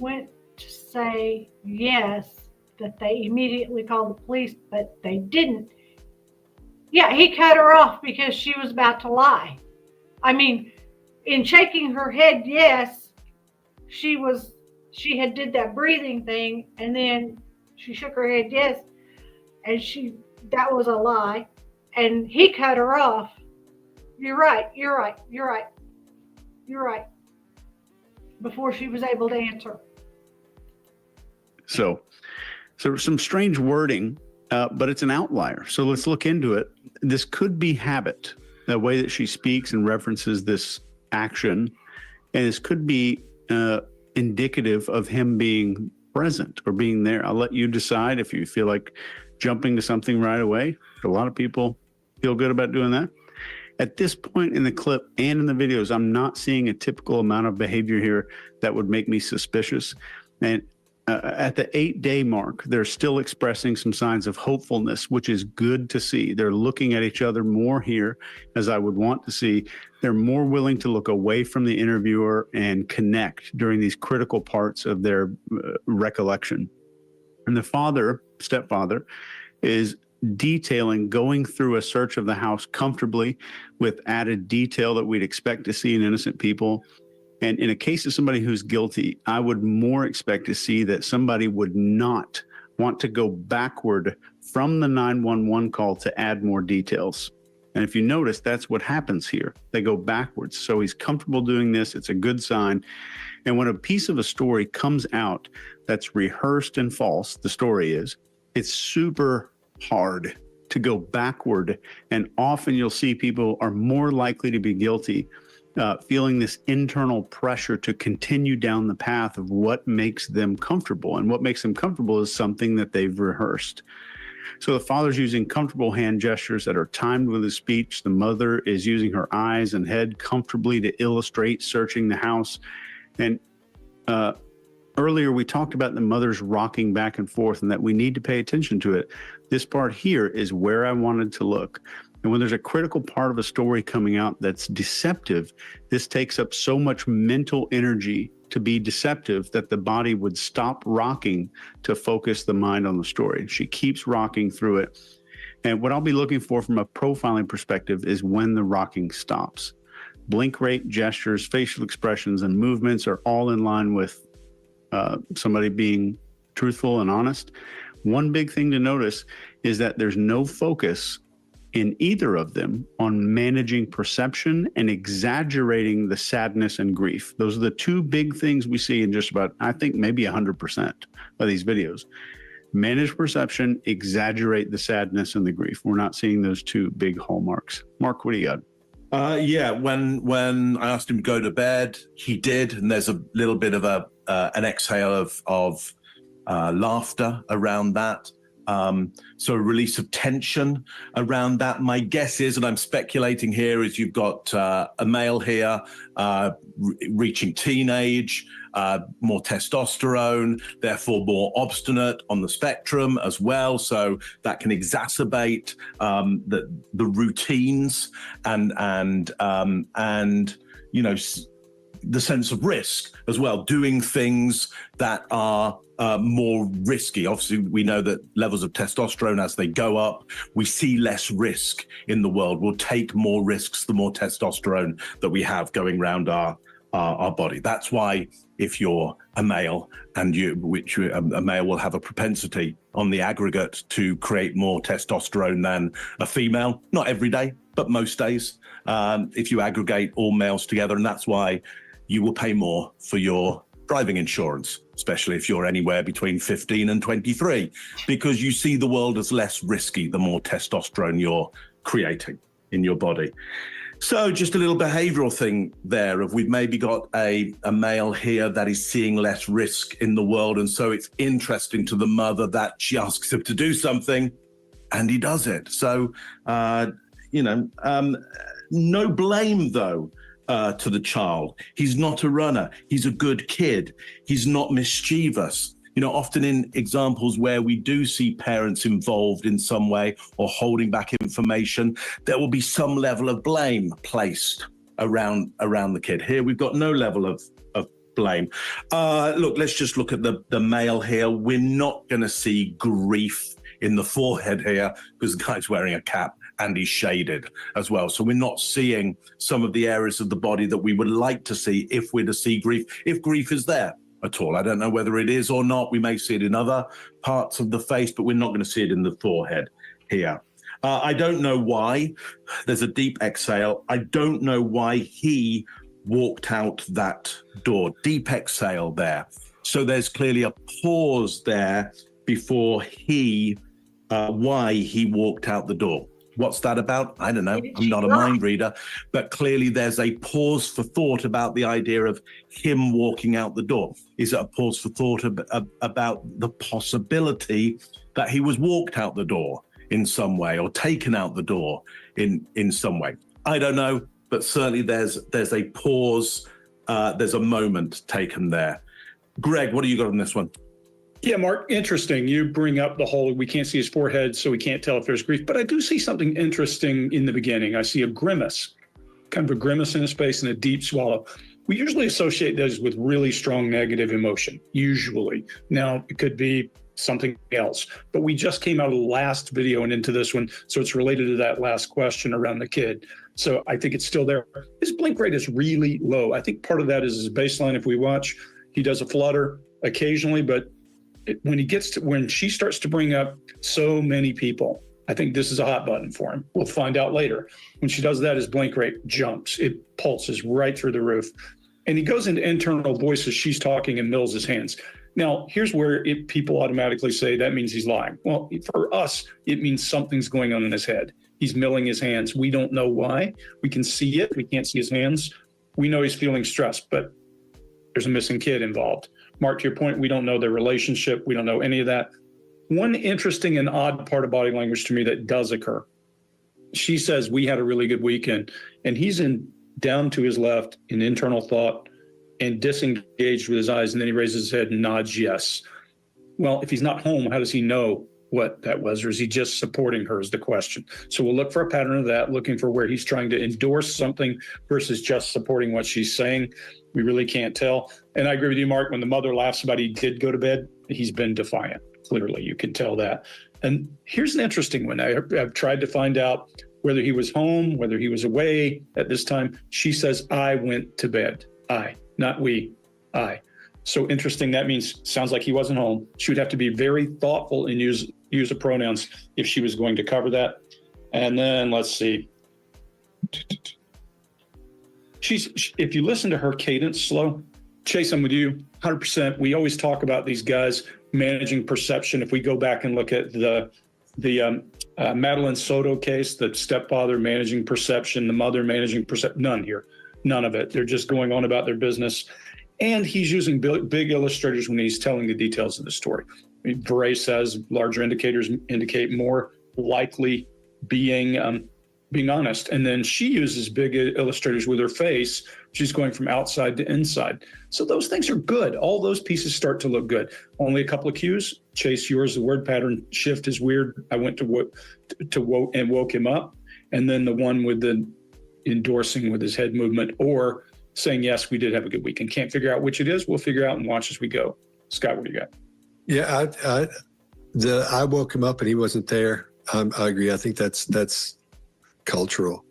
went to say yes, that they immediately called the police, but they didn't. Yeah, he cut her off because she was about to lie. I mean, in shaking her head yes, she had did that breathing thing, and then she shook her head yes, and that was a lie, and he cut her off. You're right. Before she was able to answer. So some strange wording, but it's an outlier. So let's look into it. This could be habit, the way that she speaks and references this action, and this could be indicative of him being present or being there. I'll let you decide if you feel like jumping to something right away. A lot of people feel good about doing that. At this point in the clip and in the videos, I'm not seeing a typical amount of behavior here that would make me suspicious. And at the 8-day mark, they're still expressing some signs of hopefulness, which is good to see. They're looking at each other more here, as I would want to see. They're more willing to look away from the interviewer and connect during these critical parts of their recollection. And the stepfather, is detailing going through a search of the house comfortably with added detail that we'd expect to see in innocent people. And in a case of somebody who's guilty, I would more expect to see that somebody would not want to go backward from the 911 call to add more details. And if you notice, that's what happens here. They go backwards. So he's comfortable doing this. It's a good sign. And when a piece of a story comes out that's rehearsed and false, the story is, it's super hard to go backward. And often you'll see people are more likely to be guilty, feeling this internal pressure to continue down the path of what makes them comfortable. And what makes them comfortable is something that they've rehearsed. So the father's using comfortable hand gestures that are timed with his speech. The mother is using her eyes and head comfortably to illustrate searching the house. And earlier, we talked about the mother's rocking back and forth and that we need to pay attention to it. This part here is where I wanted to look. And when there's a critical part of a story coming out that's deceptive, this takes up so much mental energy to be deceptive that the body would stop rocking to focus the mind on the story. She keeps rocking through it. And what I'll be looking for from a profiling perspective is when the rocking stops. Blink rate, gestures, facial expressions, and movements are all in line with somebody being truthful and honest. One big thing to notice is that there's no focus in either of them on managing perception and exaggerating the sadness and grief. Those are the two big things we see in just about, I think, maybe 100% of these videos. Manage perception, exaggerate the sadness and the grief. We're not seeing those two big hallmarks. Mark, what do you got? Yeah, when I asked him to go to bed, he did, and there's a little bit of an exhale of laughter around that. So a release of tension around that. My guess is, and I'm speculating here, is you've got a male here reaching teenage, more testosterone, therefore more obstinate on the spectrum as well. So that can exacerbate the routines and you know, the sense of risk as well, doing things that are more risky. Obviously, we know that levels of testosterone, as they go up, we see less risk in the world. We'll take more risks the more testosterone that we have going around our body. That's why if you're a male, and a male will have a propensity on the aggregate to create more testosterone than a female. Not every day, but most days, if you aggregate all males together. And that's why you will pay more for your driving insurance, especially if you're anywhere between 15 and 23, because you see the world as less risky the more testosterone you're creating in your body. So just a little behavioral thing there of we've maybe got a male here that is seeing less risk in the world. And so it's interesting to the mother that she asks him to do something and he does it. So, no blame though to the child. He's not a runner. He's a good kid. He's not mischievous. Often in examples where we do see parents involved in some way or holding back information, there will be some level of blame placed around the kid. Here, we've got no level of blame. Look, let's just look at the male here. We're not going to see grief in the forehead here because the guy's wearing a cap and he's shaded as well. So we're not seeing some of the areas of the body that we would like to see if we're to see grief, if grief is there at all. I don't know whether it is or not. We may see it in other parts of the face, but we're not going to see it in the forehead here. I don't know why. There's a deep exhale. I don't know why he walked out that door. Deep exhale there. So there's clearly a pause there before why he walked out the door. What's that about? I don't know. I'm not a mind reader, but clearly there's a pause for thought about the idea of him walking out the door. Is it a pause for thought about the possibility that he was walked out the door in some way or taken out the door in some way? I don't know, but certainly there's a pause. There's a moment taken there. Greg, what do you got on this one? Yeah, Mark, interesting. You bring up the whole, we can't see his forehead, so we can't tell if there's grief. But I do see something interesting in the beginning. I see a grimace, kind of a grimace in his face and a deep swallow. We usually associate those with really strong negative emotion, usually. Now, it could be something else. But we just came out of the last video and into this one, so it's related to that last question around the kid. So I think it's still there. His blink rate is really low. I think part of that is his baseline. If we watch, he does a flutter occasionally, but when she starts to bring up so many people, I think this is a hot button for him. We'll find out later. When she does that, his blink rate jumps. It pulses right through the roof. And he goes into internal voices. She's talking and mills his hands. Now, here's where people automatically say that means he's lying. Well, for us, it means something's going on in his head. He's milling his hands. We don't know why. We can see it. We can't see his hands. We know he's feeling stressed, but there's a missing kid involved. Mark, to your point, we don't know their relationship. We don't know any of that. One interesting and odd part of body language to me that does occur. She says, we had a really good weekend. And he's down to his left in internal thought and disengaged with his eyes. And then he raises his head and nods yes. Well, if he's not home, how does he know what that was? Or is he just supporting her is the question. So we'll look for a pattern of that, looking for where he's trying to endorse something versus just supporting what she's saying. We really can't tell. And I agree with you, Mark, when the mother laughs about he did go to bed, he's been defiant. Clearly, you can tell that. And here's an interesting one. I've tried to find out whether he was home, whether he was away at this time. She says, I went to bed. I, not we, I. So interesting. That means, sounds like he wasn't home. She would have to be very thoughtful and use the pronouns if she was going to cover that. And then let's see. If you listen to her cadence slow, Chase, I'm with you 100%. We always talk about these guys managing perception. If we go back and look at the Madeline Soto case, the stepfather managing perception, the mother managing perception, none here, none of it. They're just going on about their business. And he's using big illustrators when he's telling the details of the story. Bray says larger indicators indicate more likely being honest. And then she uses big illustrators with her face. She's going from outside to inside. So those things are good. All those pieces start to look good. Only a couple of cues. Chase, yours, the word pattern shift is weird. I went to woke him up. And then the one with the endorsing with his head movement or saying, yes, we did have a good weekend. Can't figure out which it is. We'll figure out and watch as we go. Scott, what do you got? Yeah, I woke him up and he wasn't there. I agree. I think that's cultural,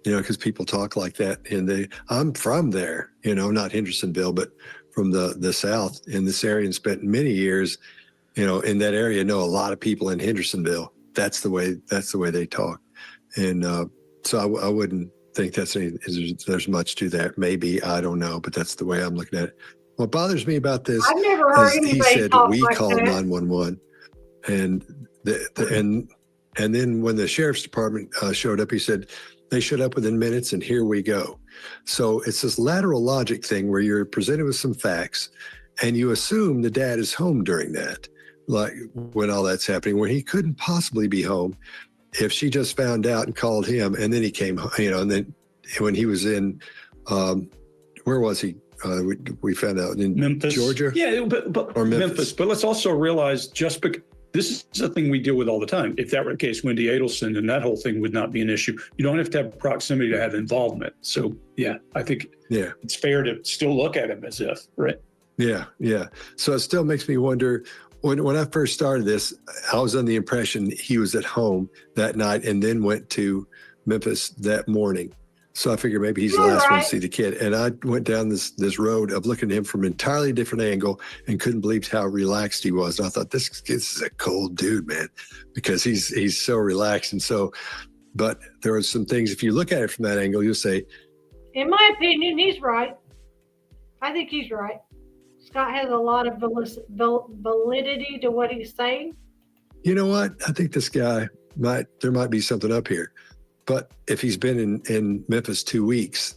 because people talk like that. And I'm from there, not Hendersonville, but from the South in this area and spent many years, in that area. Know a lot of people in Hendersonville. That's the way they talk. And so I wouldn't think there's much to that. Maybe, I don't know, but that's the way I'm looking at it. What bothers me about this, I've never heard he anybody said talk we like called that. 911, and then when the sheriff's department showed up, he said they showed up within minutes, and here we go. So it's this lateral logic thing where you're presented with some facts, and you assume the dad is home during that, like when all that's happening, when he couldn't possibly be home if she just found out and called him, and then he came, and then when he was in, where was he? We found out in Memphis, Georgia. Yeah, but or Memphis. But let's also realize just because this is a thing we deal with all the time. If that were the case, Wendy Adelson, and that whole thing would not be an issue. You don't have to have proximity to have involvement. So yeah, I think it's fair to still look at him as if, right? Yeah. So it still makes me wonder. When I first started this, I was under the impression he was at home that night and then went to Memphis that morning. So I figured maybe he's the last one to see the kid. And I went down this road of looking at him from an entirely different angle and couldn't believe how relaxed he was. And I thought, this is a cold dude, man, because he's so relaxed. And so, but there are some things, if you look at it from that angle, you'll say, in my opinion, he's right. I think he's right. Scott has a lot of validity to what he's saying. You know what? I think this guy there might be something up here. But if he's been in Memphis 2 weeks,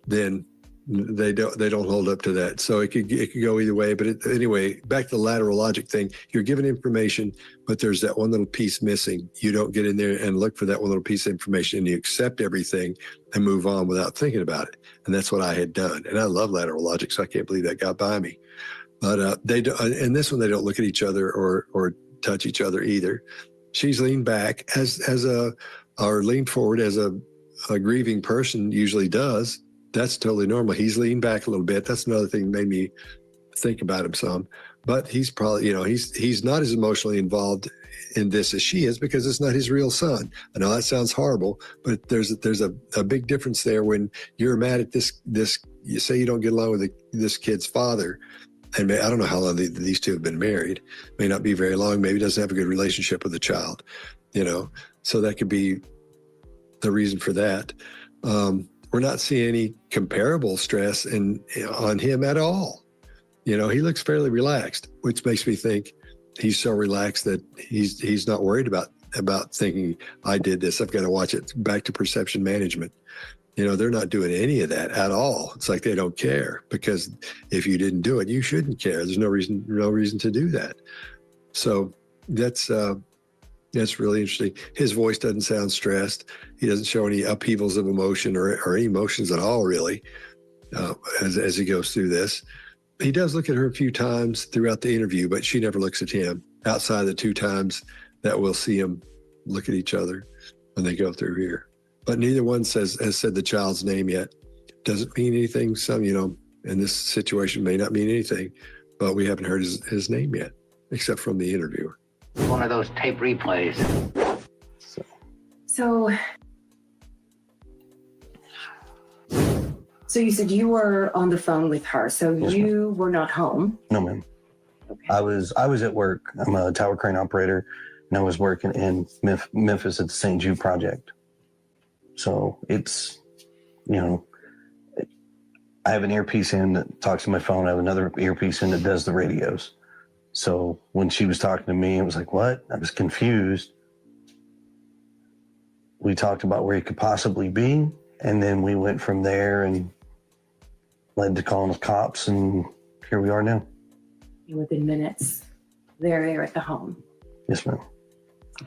then they don't hold up to that. So it could go either way. But anyway, back to the lateral logic thing. You're given information, but there's that one little piece missing. You don't get in there and look for that one little piece of information, and you accept everything and move on without thinking about it. And that's what I had done. And I love lateral logic, so I can't believe that got by me. But in this one, they don't look at each other or touch each other either. She's leaned back or leaned forward as a grieving person usually does. That's totally normal. He's leaned back a little bit. That's another thing that made me think about him some. But he's probably, he's not as emotionally involved in this as she is because it's not his real son. I know that sounds horrible, but there's a big difference there when you're mad at this. You say you don't get along with this kid's father. And I don't know how long these two have been married. May not be very long. Maybe doesn't have a good relationship with the child, So that could be the reason for that. We're not seeing any comparable stress on him at all. He looks fairly relaxed, which makes me think he's so relaxed that he's not worried about thinking, I did this. I've got to watch it. Back to perception management. They're not doing any of that at all. It's like they don't care, because if you didn't do it, you shouldn't care. There's no reason to do that. So that's really interesting. His voice doesn't sound stressed. He doesn't show any upheavals of emotion or any emotions at all, really, as he goes through this. He does look at her a few times throughout the interview, but she never looks at him outside the 2 times that we'll see them look at each other when they go through here. But neither one has said the child's name yet. Doesn't mean anything. Some, in this situation may not mean anything, but we haven't heard his name yet, except from the interviewer. One of those tape replays. So you said you were on the phone with her. So Yes, you were not home. No, ma'am. Okay. I was at work. I'm a tower crane operator, and I was working in Memphis at the St. Jude project. So it's, I have an earpiece in that talks to my phone. I have another earpiece in that does the radios. So when she was talking to me, it was like, what? I was confused. We talked about where he could possibly be, and then we went from there and led to calling the cops, and here we are now. Within minutes, they're there at the home. Yes, ma'am.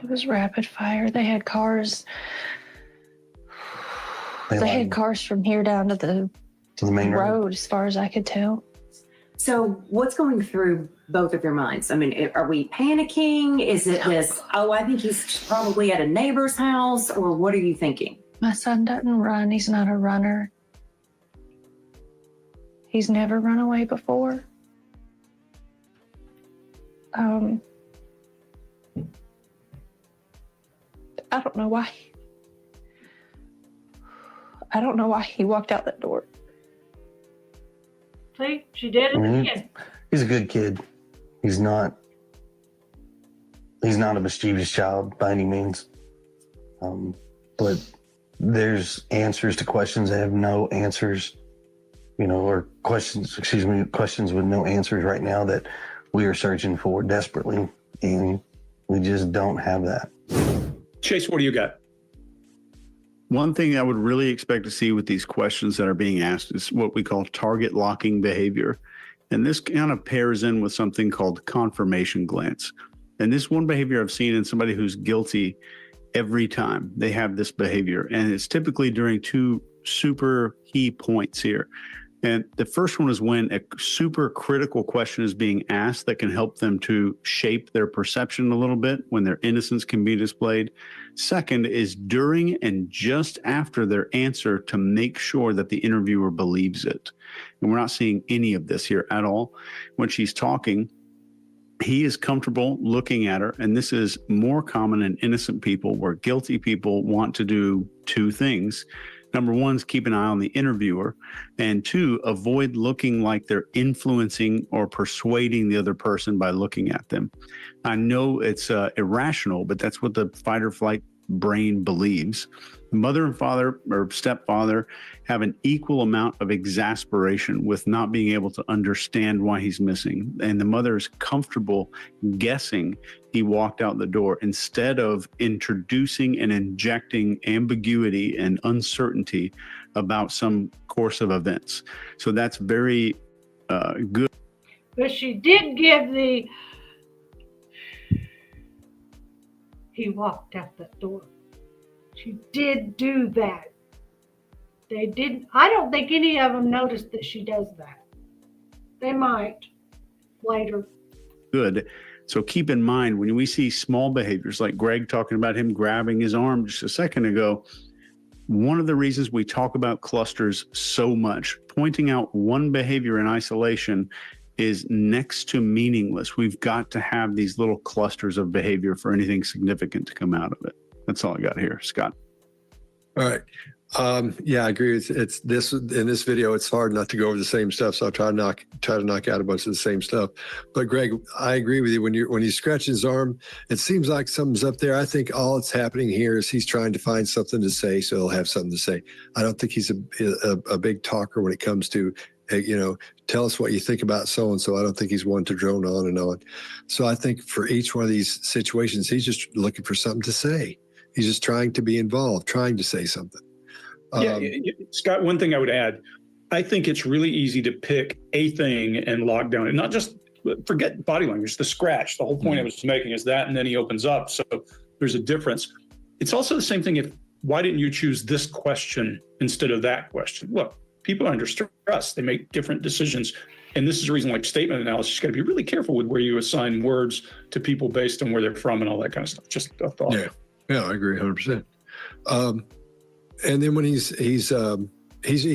It was rapid fire. They had cars. They had cars from here down to the main road, as far as I could tell. So what's going through both of your minds? I mean, are we panicking? Is it this, I think he's probably at a neighbor's house, or what are you thinking? My son doesn't run. He's not a runner. He's never run away before. I don't know why. I don't know why he walked out that door. See, she did it again. He's a good kid. He's not a mischievous child by any means. But there's answers to questions that have no answers, or questions with no answers right now that we are searching for desperately. And we just don't have that. Chase, what do you got? One thing I would really expect to see with these questions that are being asked is what we call target locking behavior. And this kind of pairs in with something called confirmation glance. And this one behavior I've seen in somebody who's guilty every time they have this behavior. And it's typically during two super key points here. And the first one is when a super critical question is being asked that can help them to shape their perception a little bit, when their innocence can be displayed. Second is during and just after their answer to make sure that the interviewer believes it. And we're not seeing any of this here at all. When she's talking, he is comfortable looking at her. And this is more common in innocent people, where guilty people want to do two things. Number one is keep an eye on the interviewer, and two, avoid looking like they're influencing or persuading the other person by looking at them. I know it's irrational, but that's what the fight or flight brain believes. Mother and father or stepfather have an equal amount of exasperation with not being able to understand why he's missing. And the mother is comfortable guessing he walked out the door instead of introducing and injecting ambiguity and uncertainty about some course of events. So that's very good. But she did give he walked out that door. She did do that. They didn't, I don't think any of them noticed that she does that. They might later. Good. So keep in mind, when we see small behaviors like Greg talking about him grabbing his arm just a second ago, one of the reasons we talk about clusters so much, pointing out one behavior in isolation is next to meaningless. We've got to have these little clusters of behavior for anything significant to come out of it. That's all I got here, Scott. All right. Yeah, I agree. It's this in this video. It's hard not to go over the same stuff, so I'll try to knock out a bunch of the same stuff. But Greg, I agree with you. When he's scratching his arm, it seems like something's up there. I think all that's happening here is he's trying to find something to say, so he'll have something to say. I don't think he's a big talker when it comes to, tell us what you think about so and so. I don't think he's one to drone on and on. So I think for each one of these situations, he's just looking for something to say. He's just trying to be involved, trying to say something. Scott, one thing I would add, I think it's really easy to pick a thing and log down and not just forget body language, the scratch. The whole point I was making is that, and then he opens up. So there's a difference. It's also the same thing why didn't you choose this question instead of that question? Look, people are under stress. They make different decisions. And this is a reason like statement analysis, you got to be really careful with where you assign words to people based on where they're from and all that kind of stuff. Just a thought. Yeah, I agree 100%. And then when he's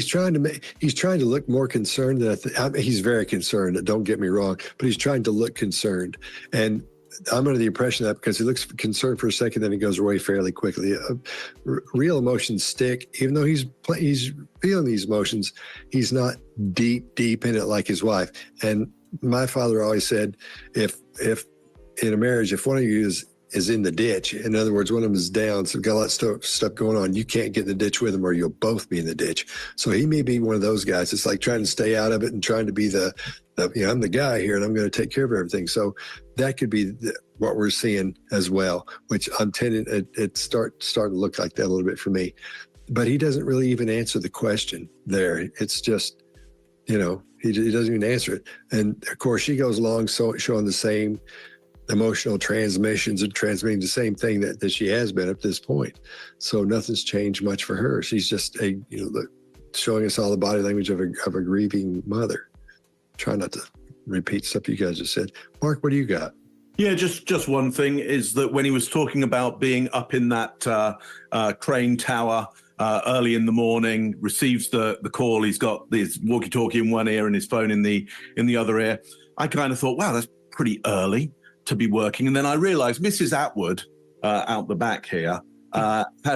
trying to look more concerned than he's very concerned. Don't get me wrong, but he's trying to look concerned. And I'm under the impression that because he looks concerned for a second, then he goes away fairly quickly. Real emotions stick, even though he's feeling these emotions. He's not deep in it like his wife. And my father always said, if in a marriage, if one of you is in the ditch, in other words, one of them is down, so got a lot of stuff going on, you can't get in the ditch with him or you'll both be in the ditch. So he may be one of those guys. It's like trying to stay out of it and trying to be I'm the guy here and I'm going to take care of everything. So that could be what we're seeing as well, which I'm tending, it starting to look like that a little bit for me. But he doesn't really even answer the question there. It's just, he doesn't even answer it. And of course she goes along showing the same emotional transmissions and transmitting the same thing that she has been up to this point. So nothing's changed much for her. She's just showing us all the body language of a grieving mother. Try not to repeat stuff you guys just said. Mark, what do you got? Yeah, just one thing is that when he was talking about being up in that crane tower early in the morning, receives the call, he's got his walkie-talkie in one ear and his phone in the other ear. I kind of thought, wow, that's pretty early to be working. And then I realized Mrs. Atwood out the back here,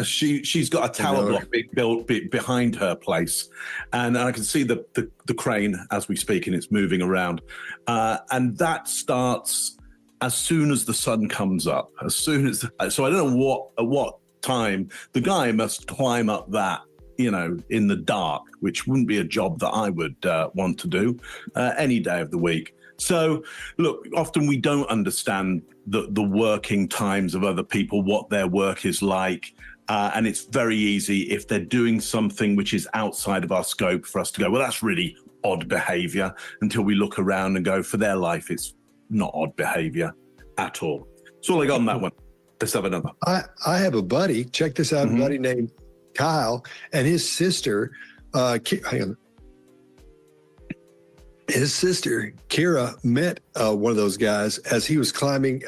she's got a tower block built behind her place. And I can see the crane as we speak, and it's moving around. And that starts as soon as the sun comes up, so I don't know at what time the guy must climb up that, in the dark, which wouldn't be a job that I would want to do any day of the week. So, look, often we don't understand the working times of other people, what their work is like. And it's very easy if they're doing something which is outside of our scope for us to go, well, that's really odd behavior until we look around and go, for their life, it's not odd behavior at all. That's all I got on that one. Let's have another. I have a buddy. Check this out. A buddy named Kyle and his sister. Hang on. His sister Kira met one of those guys as he was climbing,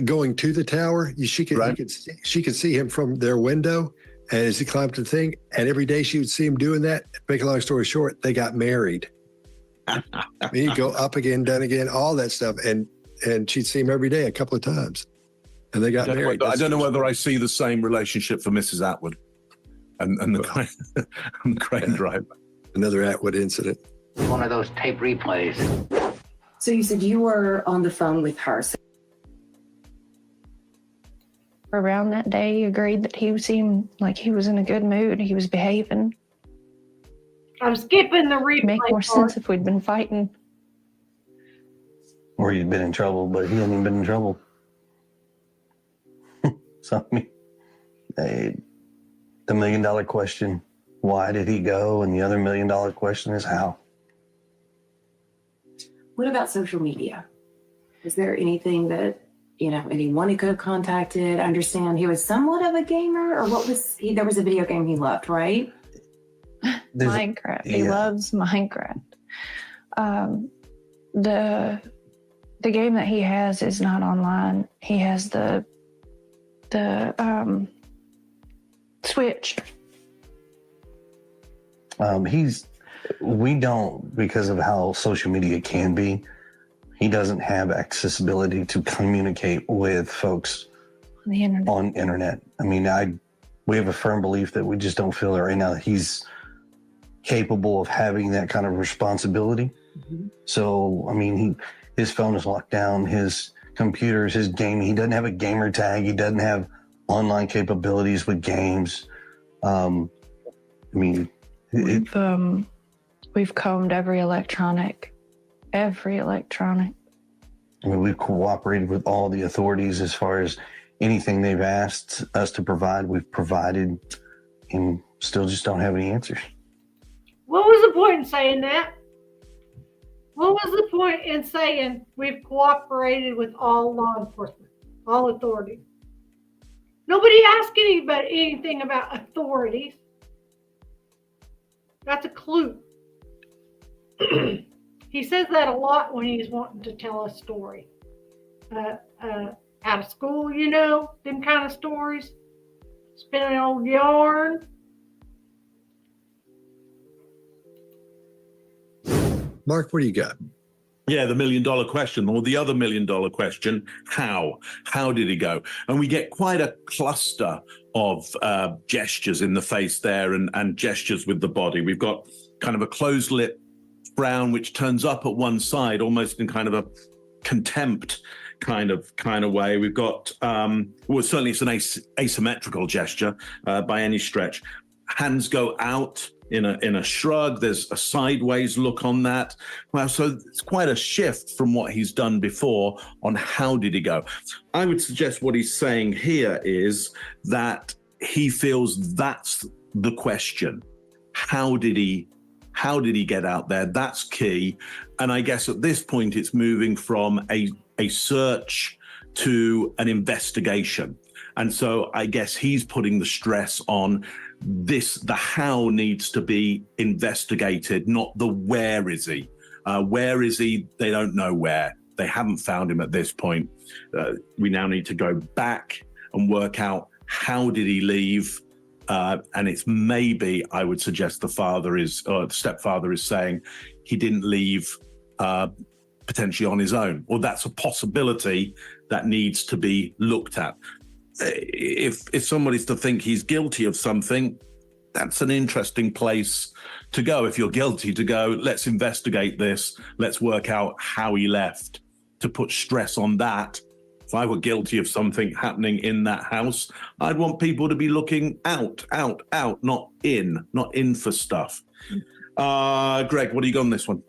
going to the tower. She could see him from their window, and as he climbed to the thing, and every day she would see him doing that. Make a long story short, they got married. I mean, he'd go up again, down again, all that stuff, and she'd see him every day, a couple of times, and they got married. I don't know whether I see the same relationship for Mrs. Atwood and the crane driver. Another Atwood incident. One of those tape replays. So you said you were on the phone with her. So Around that day, he agreed that he seemed like he was in a good mood. He was behaving. I'm skipping the replay. Make more sense if we'd been fighting. Or he'd been in trouble, but he hadn't been in trouble. So, I mean, the $1 million question, why did he go? And the other $1 million question is how. what about social media? Is there anything that, anyone he could have contacted? I understand he was somewhat of a gamer, or what was he? There was a video game he loved, right? Minecraft. He loves Minecraft. The game that he has is not online. He has the Switch. We don't, because of how social media can be, he doesn't have accessibility to communicate with folks on internet. I mean, we have a firm belief that we just don't feel that right now he's capable of having that kind of responsibility. Mm-hmm. So, I mean, his phone is locked down, his computers, his gaming. He doesn't have a gamer tag. He doesn't have online capabilities with games. I mean, we've combed every electronic. I mean, we've cooperated with all the authorities as far as anything they've asked us to provide, we've provided, and still just don't have any answers. What was the point in saying that? What was the point in saying we've cooperated with all law enforcement, all authorities? Nobody asked anybody anything about authorities. That's a clue. He says that a lot when he's wanting to tell a story. Out of school, them kind of stories. Spinning old yarn. Mark, what do you got? Yeah, the $1 million question, or the other $1 million question, how? How did he go? And we get quite a cluster of gestures in the face there and gestures with the body. We've got kind of a closed lip frown, which turns up at one side, almost in kind of a contempt kind of way. We've got, certainly it's an asymmetrical gesture by any stretch. Hands go out in a shrug. There's a sideways look on that. Well, so it's quite a shift from what he's done before on how did he go. I would suggest what he's saying here is that he feels that's the question. How did he get out there? That's key. And I guess at this point, it's moving from a search to an investigation. And so I guess he's putting the stress on the how needs to be investigated, not the where is he. Where is he? They don't know where. They haven't found him at this point. We now need to go back and work out how did he leave. And it's maybe, I would suggest the stepfather is saying he didn't leave potentially on his own, or that's a possibility that needs to be looked at. If somebody's to think he's guilty of something, that's an interesting place to go. If you're guilty, to go, let's investigate this. Let's work out how he left, to put stress on that. If I were guilty of something happening in that house, I'd want people to be looking out, not in for stuff. Greg, what do you got on this one?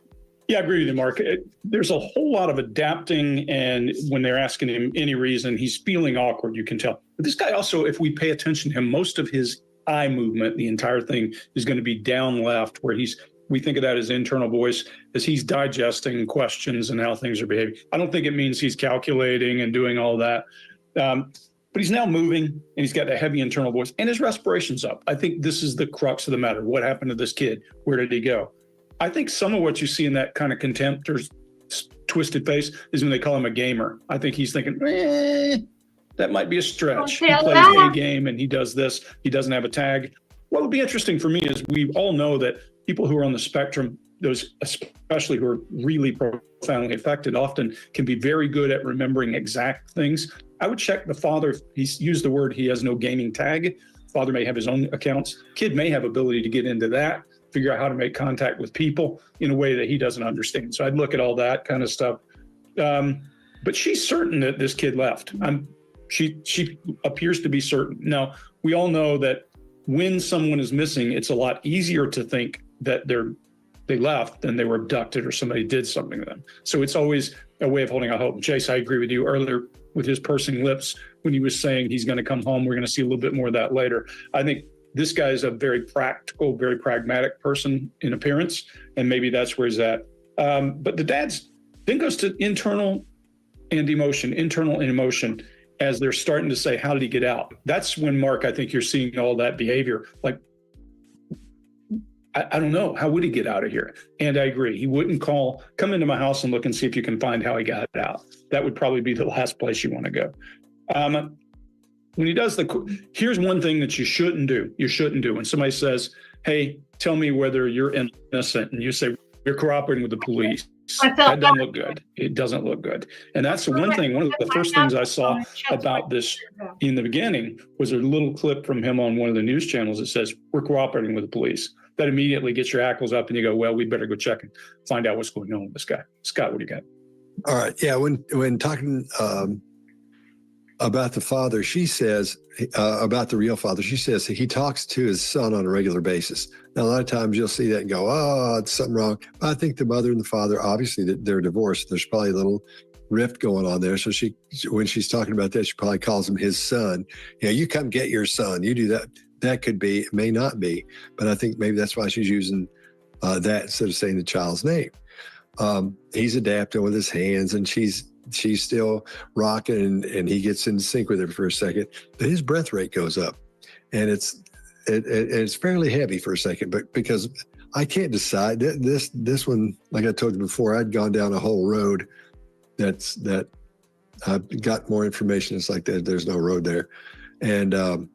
Yeah, I agree with you, Mark. There's a whole lot of adapting, and when they're asking him any reason, he's feeling awkward, you can tell. But this guy also, if we pay attention to him, most of his eye movement, the entire thing is going to be down left, where he's we think of that as internal voice, as he's digesting questions and how things are behaving. I don't think it means he's calculating and doing all that. But he's now moving, and he's got a heavy internal voice, and his respiration's up. I think this is the crux of the matter. What happened to this kid? Where did he go? I think some of what you see in that kind of contempt or twisted face is when they call him a gamer. I think he's thinking, that might be a stretch. He plays a game and he does this. He doesn't have a tag. What would be interesting for me is we all know that people who are on the spectrum, those especially who are really profoundly affected, often can be very good at remembering exact things. I would check the father. He's used the word, he has no gaming tag. Father may have his own accounts. Kid may have ability to get into that, figure out how to make contact with people in a way that he doesn't understand. So I'd look at all that kind of stuff. But she's certain that this kid left. She appears to be certain. Now, we all know that when someone is missing, it's a lot easier to think that they left than they were abducted or somebody did something to them. So it's always a way of holding out hope. Chase, I agree with you earlier with his pursing lips when he was saying he's going to come home. We're going to see a little bit more of that later. I think this guy is a very practical, very pragmatic person in appearance, and maybe that's where he's at. But the dad's then goes to internal and emotion, as they're starting to say, how did he get out? That's when, Mark, I think you're seeing all that behavior. Like, I don't know, how would he get out of here? And I agree, he wouldn't come into my house and look and see if you can find how he got out. That would probably be the last place you want to go. When he does here's one thing that you shouldn't do. You shouldn't do when somebody says, hey, tell me whether you're innocent, and you say, you're cooperating with the police. That doesn't look good. It doesn't look good. And that's the one thing, one of the first things I saw about this in the beginning was a little clip from him on one of the news channels that says, we're cooperating with the police. That immediately gets your hackles up and you go, well, we better go check and find out what's going on with this guy. Scott, what do you got? All right. Yeah. When talking about the father, she says, about the real father, she says he talks to his son on a regular basis. Now, a lot of times you'll see that and go, oh, it's something wrong. But I think the mother and the father, obviously they're divorced. There's probably a little rift going on there. So when she's talking about that, she probably calls him his son. Yeah, you come get your son. You do that. That could be, it may not be, but I think maybe that's why she's using that instead of saying the child's name. He's adapting with his hands, and she's still rocking, and he gets in sync with her for a second. But his breath rate goes up, and it's fairly heavy for a second. But because I can't decide this one, like I told you before, I'd gone down a whole road that I've got more information. It's like there's no road there, and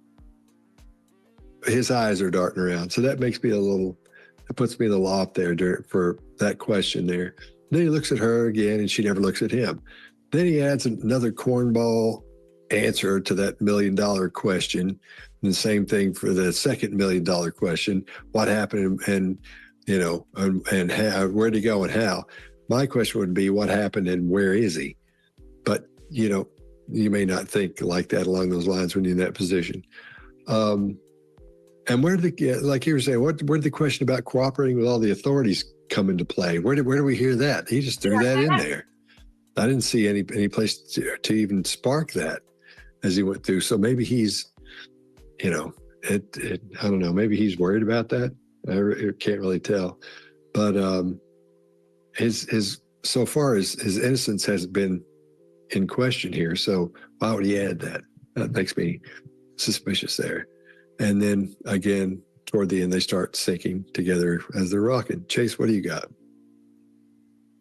his eyes are darting around. So that makes me it puts me a little off there for that question there. Then he looks at her again, and she never looks at him. Then he adds another cornball answer to that $1 million question. And the same thing for the second $1 million question. What happened and how, where'd he go and how? My question would be, what happened and where is he? But, you may not think like that along those lines when you're in that position. And where did like you were saying, where did the question about cooperating with all the authorities come into play? Where do we hear that? He just threw that in there. I didn't see any place to even spark that as he went through. So maybe he's, I don't know, maybe he's worried about that. I can't really tell. But his so far his innocence has been in question here. So why would he add that? That makes me suspicious there. And then again, toward the end, they start sinking together as they're rocking. Chase, what do you got?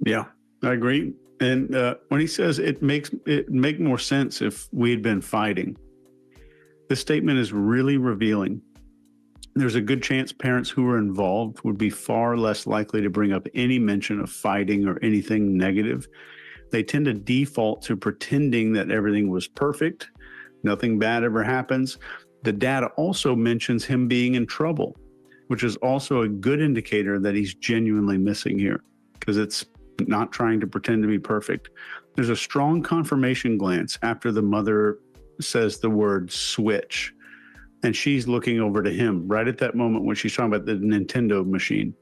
Yeah, I agree. And when he says it make more sense if we had been fighting, this statement is really revealing. There's a good chance parents who were involved would be far less likely to bring up any mention of fighting or anything negative. They tend to default to pretending that everything was perfect, nothing bad ever happens. The dad also mentions him being in trouble, which is also a good indicator that he's genuinely missing here, because it's not trying to pretend to be perfect. There's a strong confirmation glance after the mother says the word switch, and she's looking over to him right at that moment when she's talking about the Nintendo machine.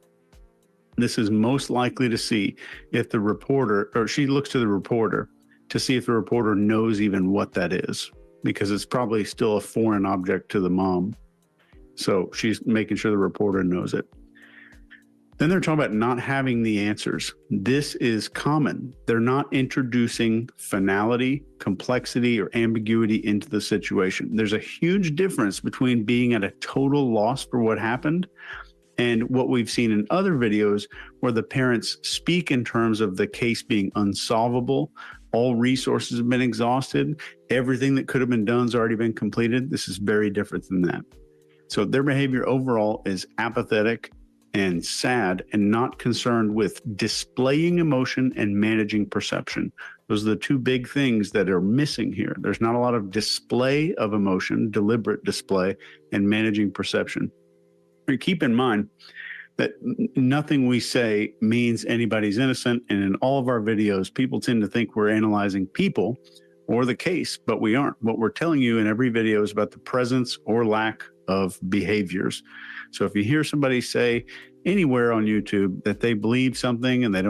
This is most likely to see if the reporter, or she looks to the reporter to see if the reporter knows even what that is, because it's probably still a foreign object to the mom. So she's making sure the reporter knows it. Then they're talking about not having the answers. This is common. They're not introducing finality, complexity, or ambiguity into the situation. There's a huge difference between being at a total loss for what happened and what we've seen in other videos where the parents speak in terms of the case being unsolvable. All resources have been exhausted. Everything that could have been done has already been completed. This is very different than that. So their behavior overall is apathetic and sad and not concerned with displaying emotion and managing perception. Those are the two big things that are missing here. There's not a lot of display of emotion, deliberate display, and managing perception. And keep in mind that nothing we say means anybody's innocent. And in all of our videos, people tend to think we're analyzing people or the case, but we aren't. What we're telling you in every video is about the presence or lack of behaviors. So if you hear somebody say anywhere on YouTube that they believe something and they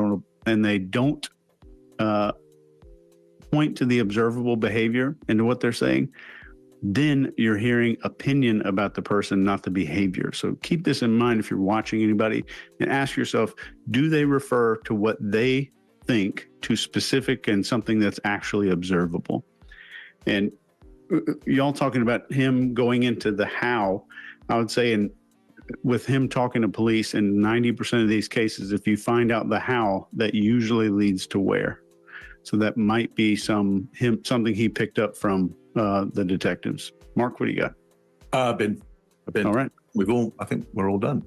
don't point to the observable behavior into what they're saying, then you're hearing opinion about the person, not the behavior. So keep this in mind if you're watching anybody, and ask yourself, do they refer to what they think to specific and something that's actually observable? And y'all talking about him going into the how, I would say with him talking to police in 90% of these cases, if you find out the how, that usually leads to where. So that might be something he picked up from the detectives. Mark, what do you got? I've been. All right. I think we're all done.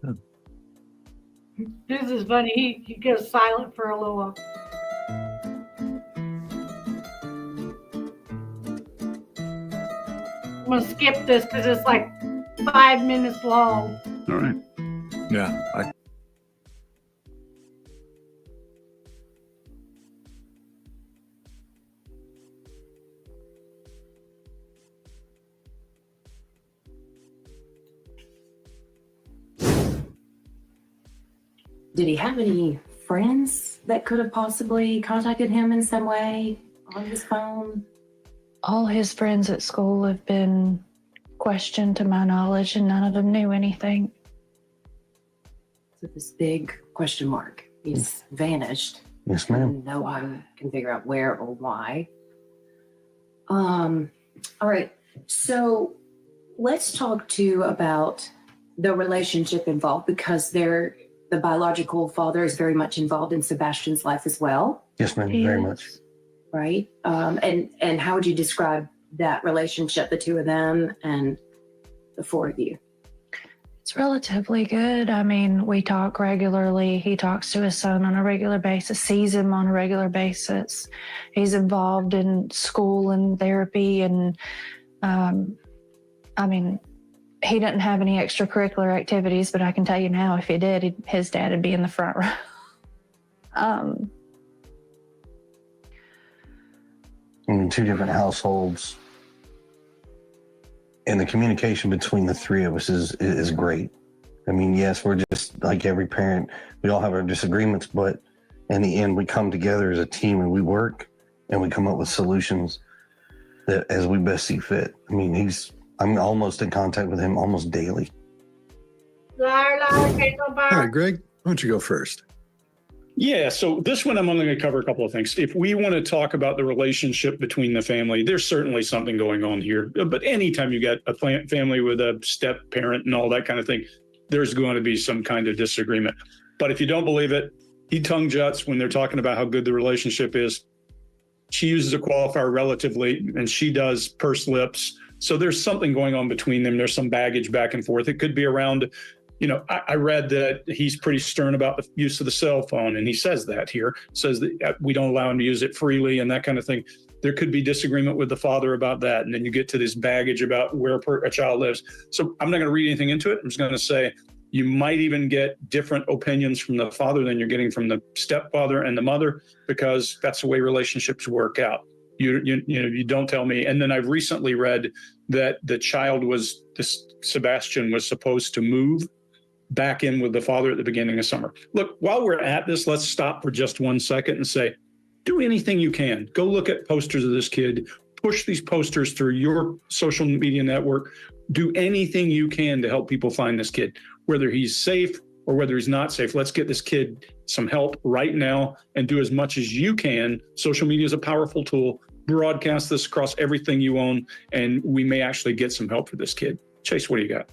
Yeah. This is funny. He goes silent for a little while. I'm going to skip this because it's like 5 minutes long. All right. Yeah. Did he have any friends that could have possibly contacted him in some way on his phone? All his friends at school have been questioned to my knowledge, and none of them knew anything. So this big question mark. He's vanished. Yes, ma'am. No one can figure out where or why. All right. So let's talk too about the relationship involved, because the biological father is very much involved in Sebastian's life as well. Yes, ma'am. Very much. Right. And how would you describe that relationship, the two of them and the four of you? It's relatively good. I mean, we talk regularly. He talks to his son on a regular basis, sees him on a regular basis. He's involved in school and therapy. And I mean, he doesn't have any extracurricular activities, but I can tell you now, if he did, his dad would be in the front row. In two different households, and the communication between the three of us is great. I mean, yes, we're just like every parent. We all have our disagreements, but in the end, we come together as a team and we work and we come up with solutions that as we best see fit. I mean, I'm almost in contact with him almost daily. All right, Greg, why don't you go first? Yeah, so this one I'm only going to cover a couple of things. If we want to talk about the relationship between the family, there's certainly something going on here. But anytime you get a family with a step parent and all that kind of thing, there's going to be some kind of disagreement. But if you don't believe it, he tongue juts when they're talking about how good the relationship is. She uses a qualifier relatively, and she does pursed lips. So there's something going on between them. There's some baggage back and forth. It could be around, I read that he's pretty stern about the use of the cell phone, and he says that here, says that we don't allow him to use it freely and that kind of thing. There could be disagreement with the father about that. And then you get to this baggage about where a child lives. So I'm not going to read anything into it. I'm just going to say you might even get different opinions from the father than you're getting from the stepfather and the mother, because that's the way relationships work out. You don't tell me. And then I've recently read that Sebastian was supposed to move back in with the father at the beginning of summer. Look, while we're at this, let's stop for just 1 second and say, do anything you can. Go look at posters of this kid, push these posters through your social media network, do anything you can to help people find this kid, whether he's safe or whether he's not safe. Let's get this kid some help right now and do as much as you can. Social media is a powerful tool. Broadcast this across everything you own, and we may actually get some help for this kid. Chase, what do you got?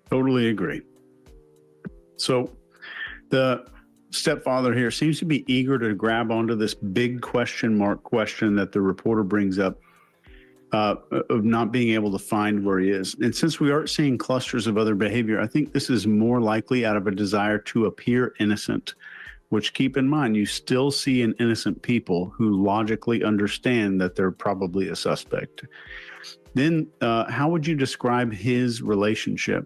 Totally agree. So the stepfather here seems to be eager to grab onto this big question that the reporter brings up, of not being able to find where he is. And since we aren't seeing clusters of other behavior, I think this is more likely out of a desire to appear innocent, which, keep in mind, you still see in innocent people who logically understand that they're probably a suspect. Then how would you describe his relationship?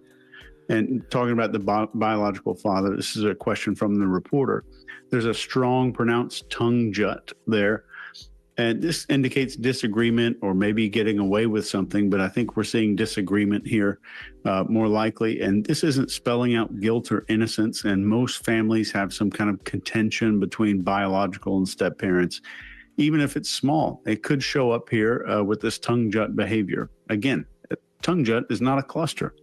And talking about the biological father, this is a question from the reporter. There's a strong pronounced tongue jut there. And this indicates disagreement or maybe getting away with something, but I think we're seeing disagreement here more likely. And this isn't spelling out guilt or innocence. And most families have some kind of contention between biological and step parents, even if it's small. It could show up here with this tongue jut behavior. Again, tongue jut is not a cluster.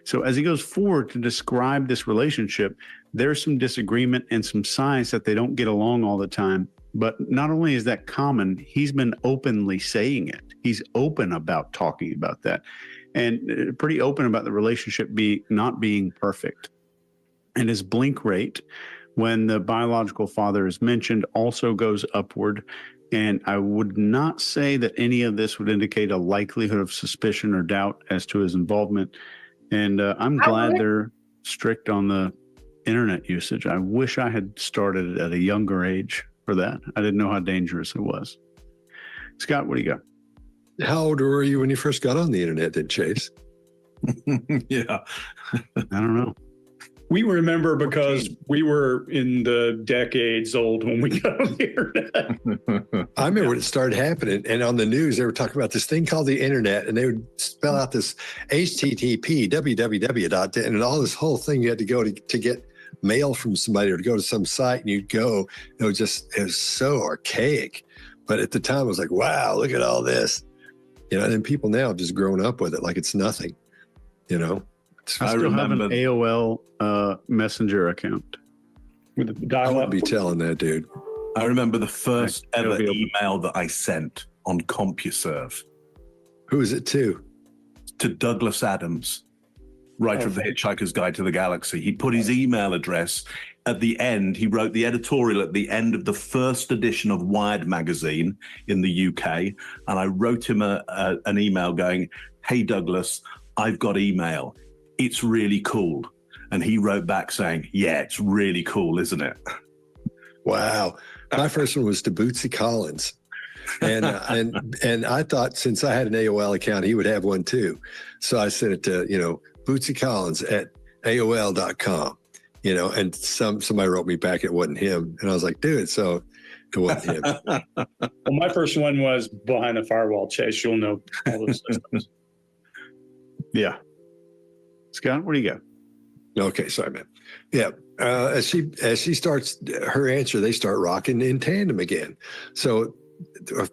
So as he goes forward to describe this relationship, there's some disagreement and some signs that they don't get along all the time. But not only is that common, he's been openly saying it. He's open about talking about that, and pretty open about the relationship not being perfect. And his blink rate, when the biological father is mentioned, also goes upward. And I would not say that any of this would indicate a likelihood of suspicion or doubt as to his involvement. And I'm glad they're strict on the internet usage. I wish I had started at a younger age for that. I didn't know how dangerous it was. Scott, what do you got? How old were you when you first got on the internet, then, Chase? Yeah. I don't know. We remember because we were in the decades old when we got on the internet. I remember when it started happening, and on the news, they were talking about this thing called the internet, and they would spell out this HTTP, www, and all this whole thing you had to go to get mail from somebody or to go to some site, and you'd go. It was so archaic. But at the time, it was like, wow, look at all this. And then people now have just grown up with it like it's nothing, I still have an AOL Messenger account. With the I dial-up. wouldn't be telling that, dude. I remember the first ever email that I sent on CompuServe. Who is it to? To Douglas Adams, writer of The Hitchhiker's Guide to the Galaxy. He put his email address at the end. He wrote the editorial at the end of the first edition of Wired magazine in the UK. And I wrote him an email going, "Hey, Douglas, I've got email. It's really cool." And he wrote back saying, "Yeah, it's really cool, isn't it?" Wow. My first one was to Bootsy Collins. And I thought since I had an AOL account, he would have one too. So I sent it to, Bootsy Collins at AOL.com, and somebody wrote me back it wasn't him. And I was like, dude, so it wasn't him. Well, my first one was Behind the Firewall, Chase. You'll know all those systems. Yeah. Scott, what do you got? Okay, sorry, man. Yeah, as she starts her answer, they start rocking in tandem again. So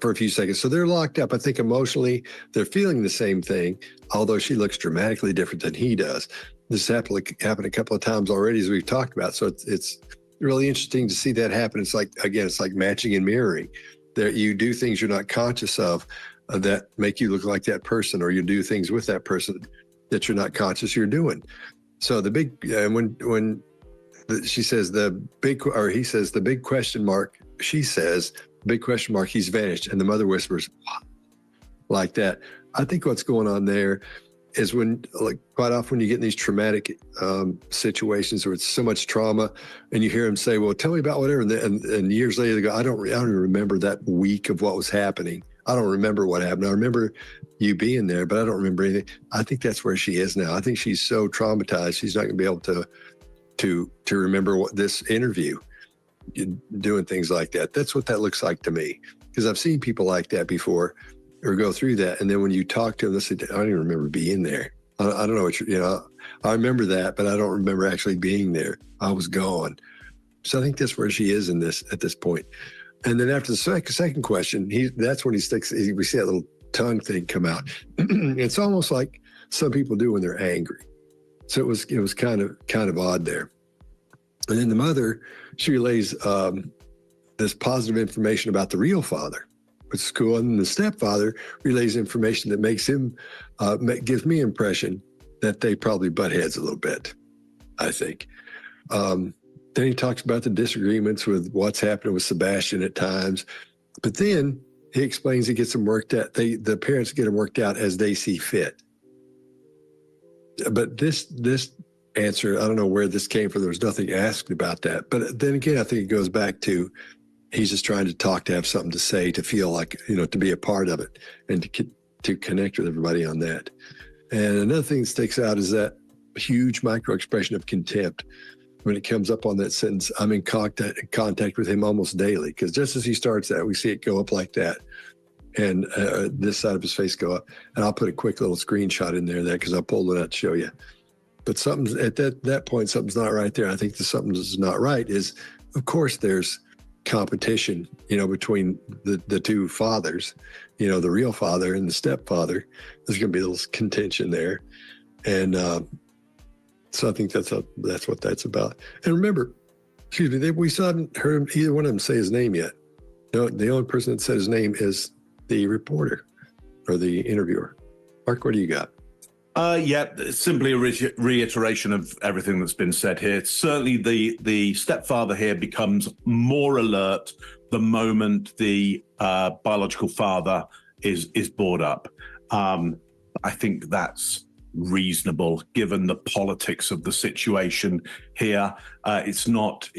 for a few seconds, so they're locked up. I think emotionally, they're feeling the same thing, although she looks dramatically different than he does. This happened a couple of times already, as we've talked about. So it's really interesting to see that happen. It's like matching and mirroring. That you do things you're not conscious of that make you look like that person, or you do things with that person that you're not conscious you're doing. So the big, she says he says the big question mark, she says, big question mark, he's vanished. And the mother whispers, what? Like that. I think what's going on there is quite often when you get in these traumatic situations where it's so much trauma and you hear him say, well, tell me about whatever. And years later they go, I don't even remember that week of what was happening. I don't remember what happened. I remember you being there, but I don't remember anything. I think that's where she is now. I think she's so traumatized, she's not going to be able to remember what this interview, doing things like that. That's what that looks like to me, because I've seen people like that before or go through that. And then when you talk to them, they say, I don't even remember being there. I don't know what I remember that, but I don't remember actually being there. I was gone. So I think that's where she is at this point. And then after the second question, that's when we see that little tongue thing come out. It's almost like some people do when they're angry. So it was kind of odd there. And then the mother, she relays this positive information about the real father, which is cool. And then the stepfather relays information that makes him, gives me impression that they probably butt heads a little bit, I think. Then he talks about the disagreements with what's happening with Sebastian at times. But then he explains he gets them worked out. The parents get them worked out as they see fit. But this answer, I don't know where this came from. There was nothing asked about that. But then again, I think it goes back to he's just trying to talk, to have something to say, to feel like, to be a part of it and to connect with everybody on that. And another thing that sticks out is that huge micro expression of contempt when it comes up on that sentence. I'm in contact with him almost daily, because just as he starts that, we see it go up like that. And this side of his face go up. And I'll put a quick little screenshot in there because I pulled it out to show you. But something's at that point, something's not right there. I think that something that's not right is, of course, there's competition, between the two fathers, the real father and the stepfather. There's going to be a little contention there. And so I think that's what that's about. And remember, we haven't heard either one of them say his name yet. No, the only person that said his name is the reporter or the interviewer. Mark, what do you got? Yeah, simply a reiteration of everything that's been said here. Certainly the stepfather here becomes more alert the moment the biological father is brought up. I think that's reasonable given the politics of the situation here. It's not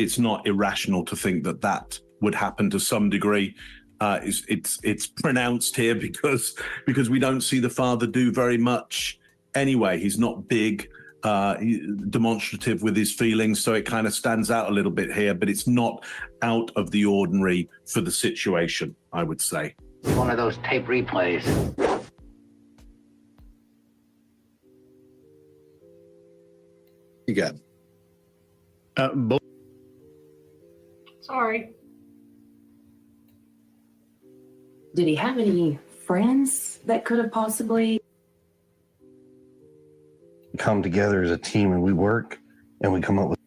irrational to think that would happen to some degree. It's pronounced here because we don't see the father do very much anyway. He's not big, demonstrative with his feelings, so it kind of stands out a little bit here, but it's not out of the ordinary for the situation, I would say. One of those tape replays. You got both. Sorry. Did he have any friends that could have possibly come together as a team, and we work and we come up with.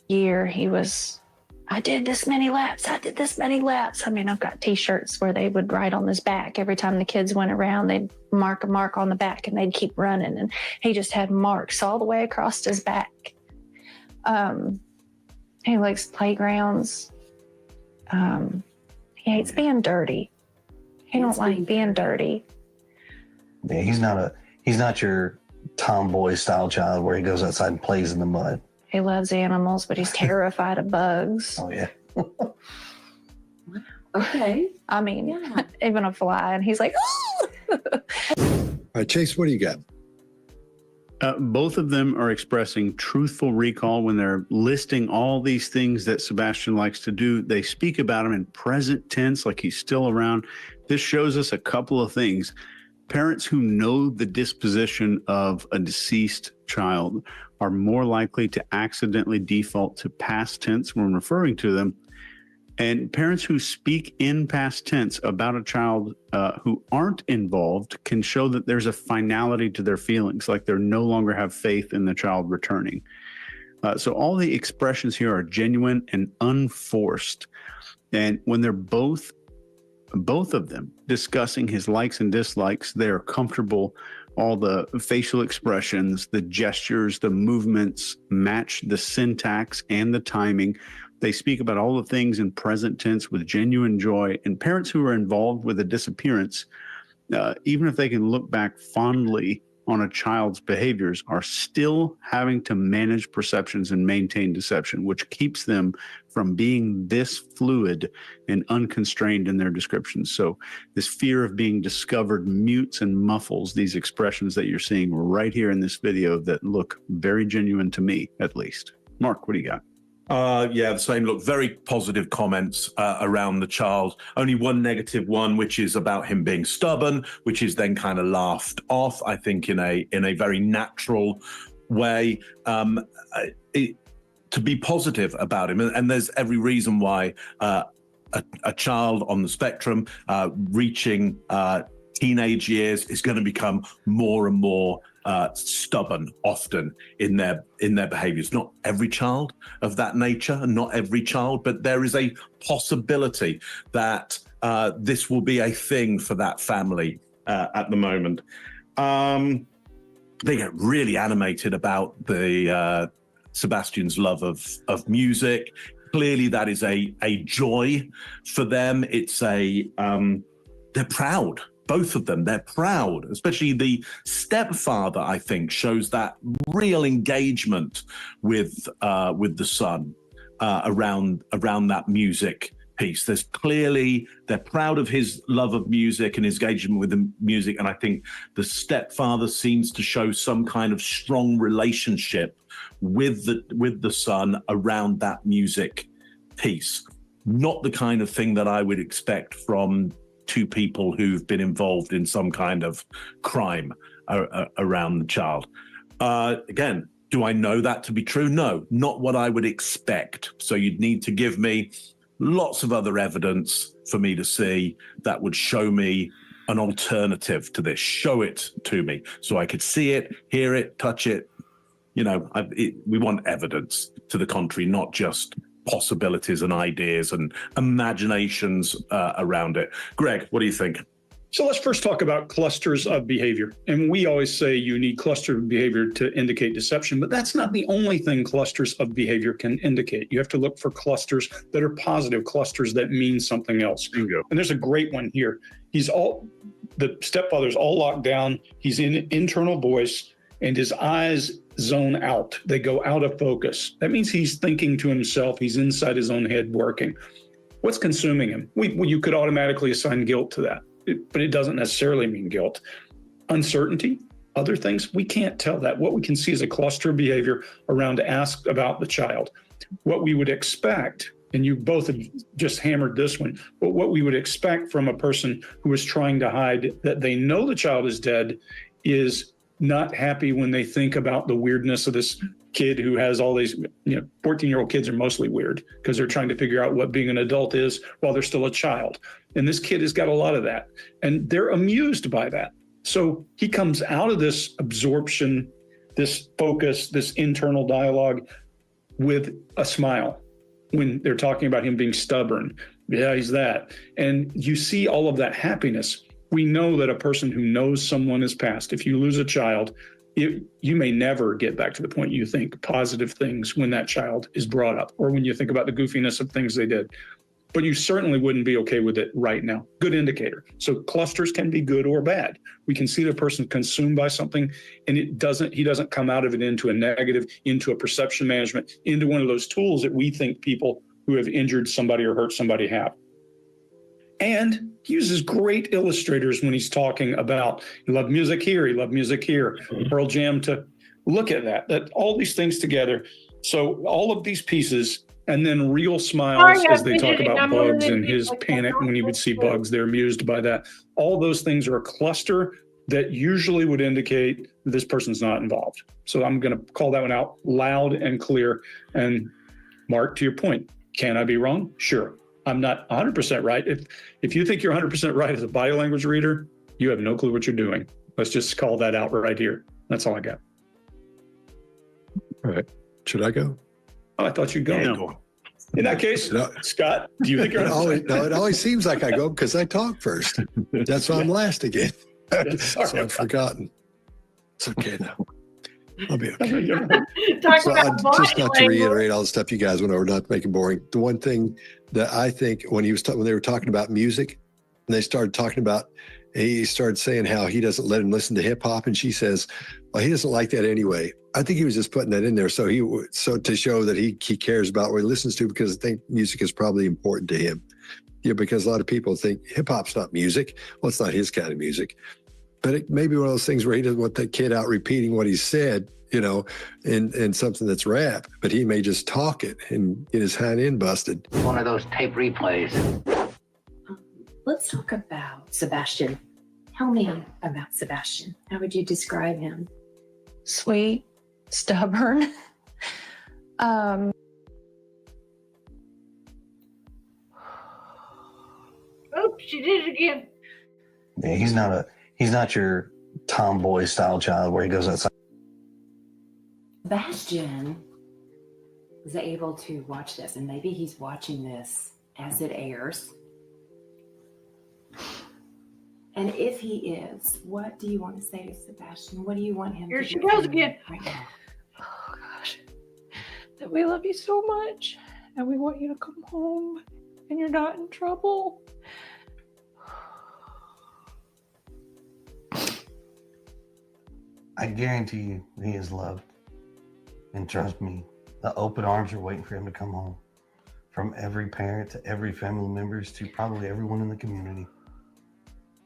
Year he was, I did this many laps. I mean, I've got t-shirts where they would write on his back. Every time the kids went around, they'd mark a mark on the back and they'd keep running. And he just had marks all the way across his back. He likes playgrounds. He hates being dirty. He don't like being dirty. Yeah, he's not your tomboy style child where he goes outside and plays in the mud. He loves animals, but he's terrified of bugs. Oh yeah. Okay. I mean, even a fly, and he's like, All right, Chase, what do you got? Both of them are expressing truthful recall when they're listing all these things that Sebastian likes to do. They speak about him in present tense, like he's still around. This shows us a couple of things. Parents who know the disposition of a deceased child are more likely to accidentally default to past tense when referring to them. And parents who speak in past tense about a child who aren't involved can show that there's a finality to their feelings, like they no longer have faith in the child returning. So all the expressions here are genuine and unforced. And when they're both of them discussing his likes and dislikes, they're comfortable. All the facial expressions, the gestures, the movements match the syntax and the timing. They speak about all the things in present tense with genuine joy. And parents who are involved with a disappearance, even if they can look back fondly on a child's behaviors, are still having to manage perceptions and maintain deception, which keeps them from being this fluid and unconstrained in their descriptions. So this fear of being discovered mutes and muffles these expressions that you're seeing right here in this video that look very genuine to me, at least. Mark, what do you got? Yeah, the same. Look, very positive comments around the child. Only one negative one, which is about him being stubborn, which is then kind of laughed off, I think, in a very natural way. To be positive about him, and there's every reason why a child on the spectrum reaching teenage years is going to become more and more stubborn often in their behaviors. Not every child of that nature, and not every child, but there is a possibility that this will be a thing for that family at the moment. They get really animated about the Sebastian's love of music. Clearly that is a joy for them. It's they're proud. Both of them, they're proud, especially the stepfather, I think, shows that real engagement with the son around that music piece. There's clearly, they're proud of his love of music and his engagement with the music. And I think the stepfather seems to show some kind of strong relationship with the son around that music piece. Not the kind of thing that I would expect from two people who've been involved in some kind of crime around the child. Again, do I know that to be true? No, not what I would expect. So you'd need to give me lots of other evidence for me to see that would show me an alternative to this. Show it to me so I could see it, hear it, touch it. You know, we want evidence to the contrary, not just possibilities and ideas and imaginations around it. Greg, what do you think? So let's first talk about clusters of behavior. And we always say you need cluster of behavior to indicate deception, but that's not the only thing clusters of behavior can indicate. You have to look for clusters that are positive, clusters that mean something else. Bingo. And there's a great one here. The stepfather's all locked down. He's in internal voice and his eyes zone out. They go out of focus. That means he's thinking to himself. He's inside his own head working. What's consuming him? You could automatically assign guilt to that, but it doesn't necessarily mean guilt. Uncertainty, other things, we can't tell that. What we can see is a cluster of behavior around to ask about the child. What we would expect, and you both have just hammered this one, but what we would expect from a person who is trying to hide that they know the child is dead is not happy when they think about the weirdness of this kid who has all these, 14-year-old kids are mostly weird because they're trying to figure out what being an adult is while they're still a child. And this kid has got a lot of that. And they're amused by that. So he comes out of this absorption, this focus, this internal dialogue with a smile when they're talking about him being stubborn. Yeah, he's that. And you see all of that happiness. We know that a person who knows someone is passed, if you lose a child, you may never get back to the point you think positive things when that child is brought up or when you think about the goofiness of things they did. But you certainly wouldn't be okay with it right now. Good indicator. So clusters can be good or bad. We can see the person consumed by something and he doesn't come out of it into a negative, into a perception management, into one of those tools that we think people who have injured somebody or hurt somebody have. And he uses great illustrators when he's talking about, he loved music here, he loved music here, Pearl Jam to look at that all these things together. So all of these pieces, and then real smiles as they talk about bugs and his panic when he would see bugs, they're amused by that. All those things are a cluster that usually would indicate that this person's not involved. So I'm going to call that one out loud and clear. And Mark, to your point, can I be wrong? Sure. I'm not 100% right. If you think you're 100% right as a body language reader, you have no clue what you're doing. Let's just call that out right here. That's all I got. All right. Should I go? Oh, I thought you'd go. Yeah. In that case, No. Scott, do you think you're it always seems like I go because I talk first. That's why I'm last again. So I've forgotten. It's okay now. I'll be okay. So just not to reiterate all the stuff you guys went over, not to make it boring. The one thing that I think when they were talking about music, and they started talking about, he started saying how he doesn't let him listen to hip hop, and she says, well, he doesn't like that anyway. I think he was just putting that in there so to show that he cares about what he listens to, because I think music is probably important to him. Yeah, because a lot of people think hip hop's not music. Well, it's not his kind of music. But it may be one of those things where he doesn't want that kid out repeating what he said, in something that's rap, but he may just talk it and get his hind end busted. One of those tape replays. Let's talk about Sebastian. Tell me about Sebastian. How would you describe him? Sweet, stubborn. Oops, she did it again. Yeah, he's not your tomboy style child where he goes outside. Sebastian was able to watch this, and maybe he's watching this as it airs. And if he is, what do you want to say to Sebastian? What do you want him Here to she do goes for you again. right now? Oh gosh, that we love you so much, and we want you to come home, and you're not in trouble. I guarantee you he is loved. And trust me, the open arms are waiting for him to come home. From every parent to every family members to probably everyone in the community.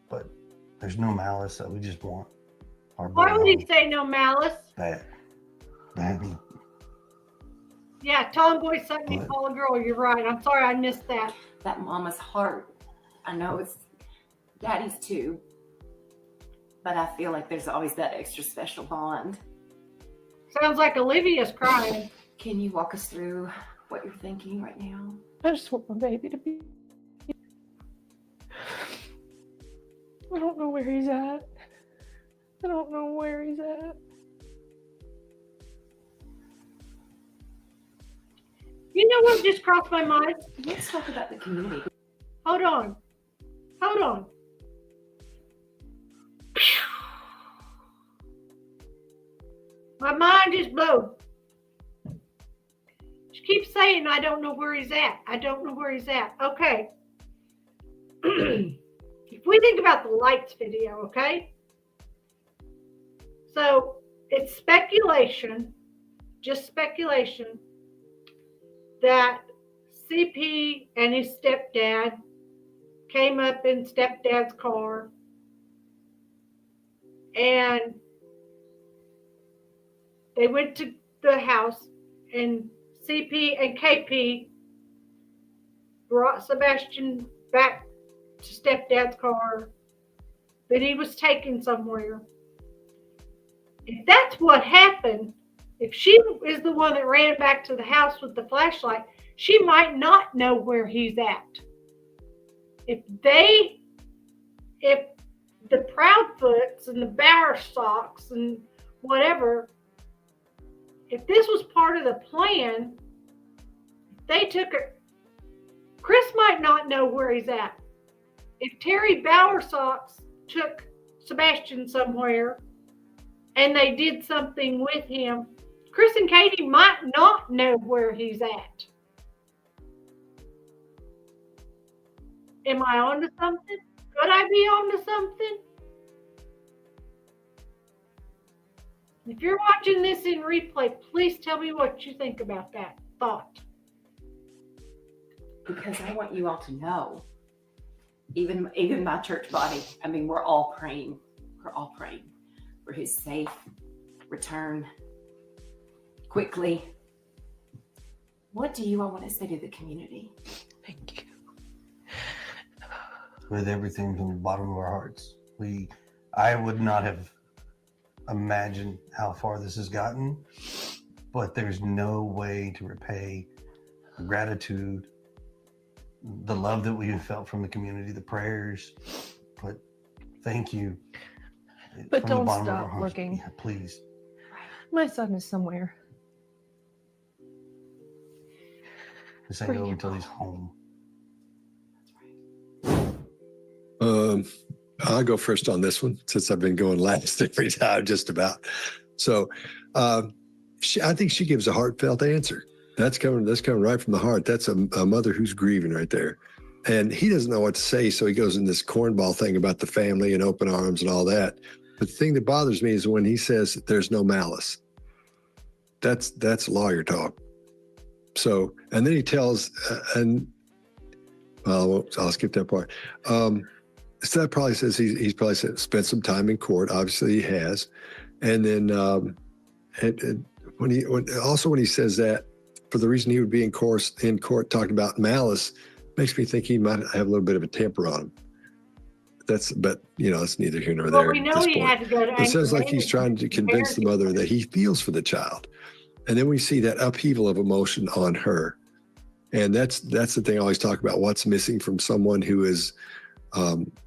But there's no malice that we just want our boy Why would he home. say no malice? That Yeah, tomboy something you What? call a girl. You're right. I'm sorry I missed that. That mama's heart. I know it's daddy's too, but I feel like there's always that extra special bond. Sounds like Olivia's crying. Can you walk us through what you're thinking right now? I just want my baby to be. I don't know where he's at. I don't know where he's at. You know what just crossed my mind? Let's talk about the community. Hold on. Hold on. My mind is blown. She keeps saying, I don't know where he's at. I don't know where he's at. Okay. If we think about the lights video, okay? So it's speculation, just speculation, that CP and his stepdad came up in stepdad's car and they went to the house, and CP and KP brought Sebastian back to stepdad's car. Then he was taken somewhere. If that's what happened, if she is the one that ran back to the house with the flashlight, she might not know where he's at. If the Proudfoots and the Bowersocks and whatever, if this was part of the plan, they took it. Chris might not know where he's at. If Terry Bowersocks took Sebastian somewhere and they did something with him, Chris and Katie might not know where he's at. Am I on to something? Could I be on to something? If you're watching this in replay, please tell me what you think about that thought. Because I want you all to know, even my church body, I mean, we're all praying. We're all praying for his safe return quickly. What do you all want to say to the community? Thank you. with everything from the bottom of our hearts. I would not have imagined how far this has gotten, but there's no way to repay the gratitude, the love that we've felt from the community, the prayers. But thank you. But from don't the bottom of stop our hearts. looking. Yeah, please. My son is somewhere. This ain't Bring over him until he's home. I'll go first on this one since I've been going last every time, just about. So, I think she gives a heartfelt answer. That's coming right from the heart. That's a mother who's grieving right there, and he doesn't know what to say, so he goes in this cornball thing about the family and open arms and all that. But the thing that bothers me is when he says there's no malice. That's lawyer talk. So, and then he tells, I'll skip that part. So that probably says he's probably spent some time in court. Obviously, he has. And then when he says that, for the reason he would be in court talking about malice, makes me think he might have a little bit of a temper on him. But it's neither here nor there. Well, we know he had to go to. It sounds like he's trying to convince the mother that he feels for the child, and then we see that upheaval of emotion on her, and that's the thing I always talk about. What's missing from someone who is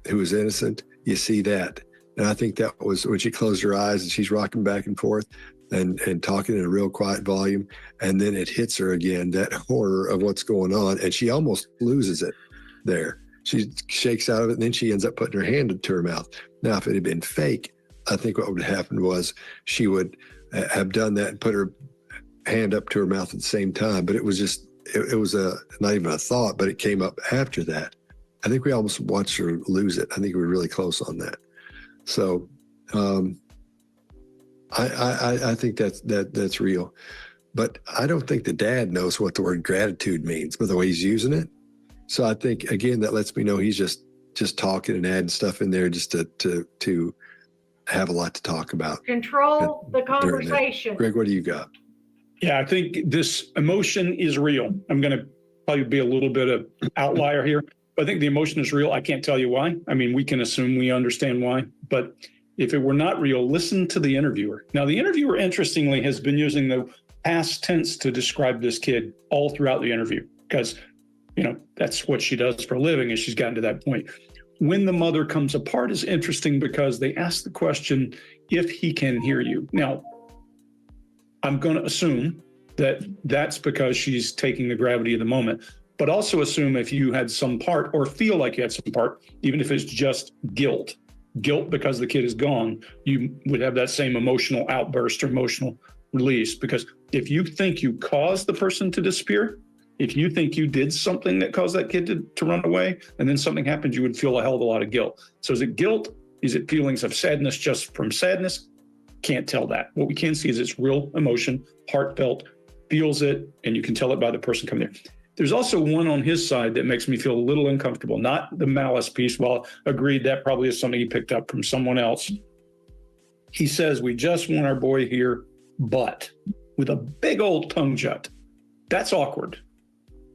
innocent? you see that. And I think that was when she closed her eyes and she's rocking back and forth and talking in a real quiet volume. And then it hits her again, that horror of what's going on. And she almost loses it there. She shakes out of it, and then she ends up putting her hand to her mouth. Now, if it had been fake, I think what would have happened was she would have done that and put her hand up to her mouth at the same time. But it was just, it was not even a thought, but it came up after that. I think we almost watched her lose it. I think we were really close on that. So I think that's real. But I don't think the dad knows what the word gratitude means, but the way he's using it. So I think, again, that lets me know he's just talking and adding stuff in there just to have a lot to talk about. Control the conversation. Greg, what do you got? Yeah, I think this emotion is real. I'm going to probably be a little bit of outlier here. I think the emotion is real. I can't tell you why. I mean, we can assume we understand why. But if it were not real, listen to the interviewer. Now, the interviewer, interestingly, has been using the past tense to describe this kid all throughout the interview because, that's what she does for a living, and she's gotten to that point. When the mother comes apart is interesting because they ask the question, if he can hear you. Now, I'm going to assume that that's because she's taking the gravity of the moment, but also assume if you had some part or feel like you had some part, even if it's just guilt because the kid is gone, you would have that same emotional outburst or emotional release. Because if you think you caused the person to disappear, if you think you did something that caused that kid to run away, and then something happened, you would feel a hell of a lot of guilt. So is it guilt? Is it feelings of sadness just from sadness? Can't tell that. What we can see is it's real emotion, heartfelt, feels it, and you can tell it by the person coming there. There's also one on his side that makes me feel a little uncomfortable, not the malice piece. Well, agreed, that probably is something he picked up from someone else. He says, we just want our boy here, but with a big old tongue jut. That's awkward.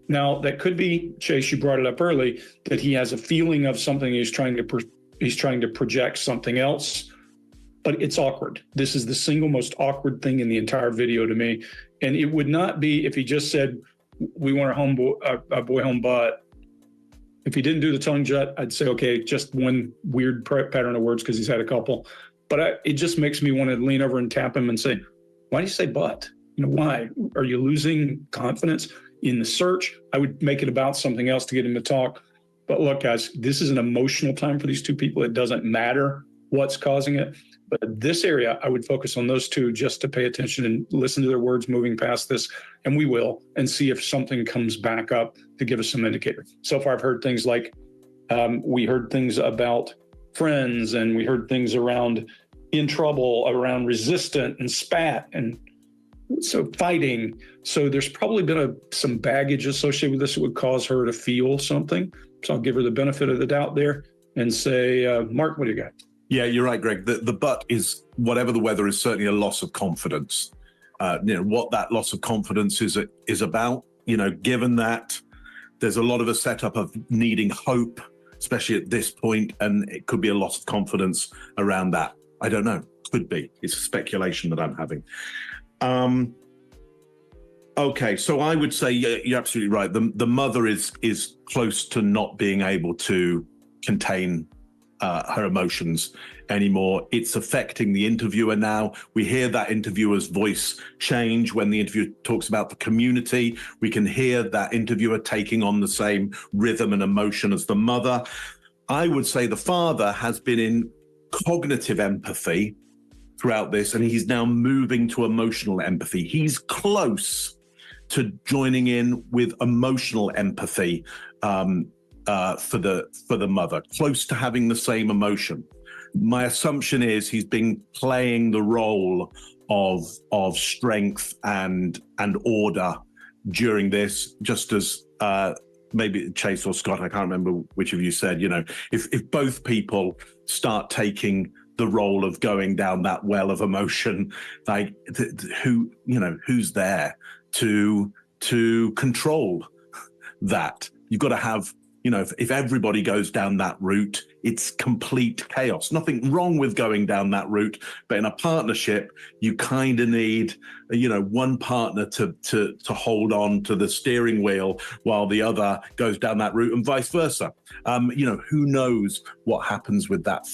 Now, that could be, Chase, you brought it up early, that he has a feeling of something, he's trying to project something else, but it's awkward. This is the single most awkward thing in the entire video to me. And it would not be if he just said, we want our boy home, but if he didn't do the tongue jut, I'd say, okay, just one weird pattern of words because he's had a couple. But it just makes me want to lean over and tap him and say, why do you say but? Why? Are you losing confidence in the search? I would make it about something else to get him to talk. But look, guys, this is an emotional time for these two people. It doesn't matter what's causing it. But this area, I would focus on those two just to pay attention and listen to their words moving past this. And we will, and see if something comes back up to give us some indicator. So far, I've heard things like, we heard things about friends, and we heard things around in trouble, around resistant and spat, and so fighting. So there's probably been some baggage associated with this that would cause her to feel something. So I'll give her the benefit of the doubt there and say, Mark, what do you got? Yeah, you're right, Greg. The but is, whatever the weather, is certainly a loss of confidence. What that loss of confidence is about, given that there's a lot of a setup of needing hope, especially at this point, and it could be a loss of confidence around that. I don't know. Could be. It's speculation that I'm having. Okay, so I would say you're absolutely right. The mother is close to not being able to contain her emotions anymore. It's affecting the interviewer now. We hear that interviewer's voice change when the interviewer talks about the community. We can hear that interviewer taking on the same rhythm and emotion as the mother. I would say the father has been in cognitive empathy throughout this, and he's now moving to emotional empathy. He's close to joining in with emotional empathy for the mother, close to having the same emotion. My assumption is he's been playing the role of strength and order during this, just as maybe Chase or Scott, I can't remember which of you said, if both people start taking the role of going down that well of emotion, like who's there to control that? You've got to have You know, if everybody goes down that route, it's complete chaos. Nothing wrong with going down that route, but in a partnership, you kind of need, you know, one partner to hold on to the steering wheel while the other goes down that route, and vice versa. You know, who knows what happens with that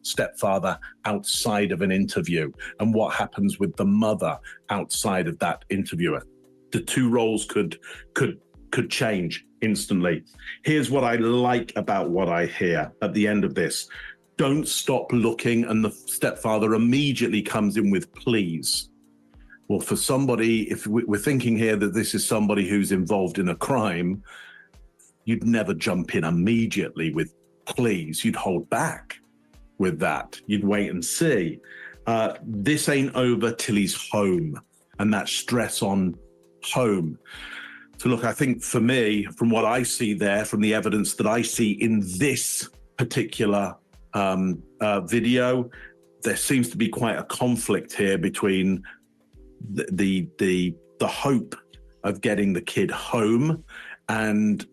stepfather outside of an interview, and what happens with the mother outside of that interviewer. The two roles could change instantly. Here's what I like about what I hear at the end of this. Don't stop looking, and the stepfather immediately comes in with please. Well, for somebody, if we're thinking here that this is somebody who's involved in a crime, you'd never jump in immediately with please. You'd hold back with that. You'd wait and see. This ain't over till he's home, and that stress on home. So look, I think for me, from what I see there, from the evidence that I see in this particular video, there seems to be quite a conflict here between the hope of getting the kid home and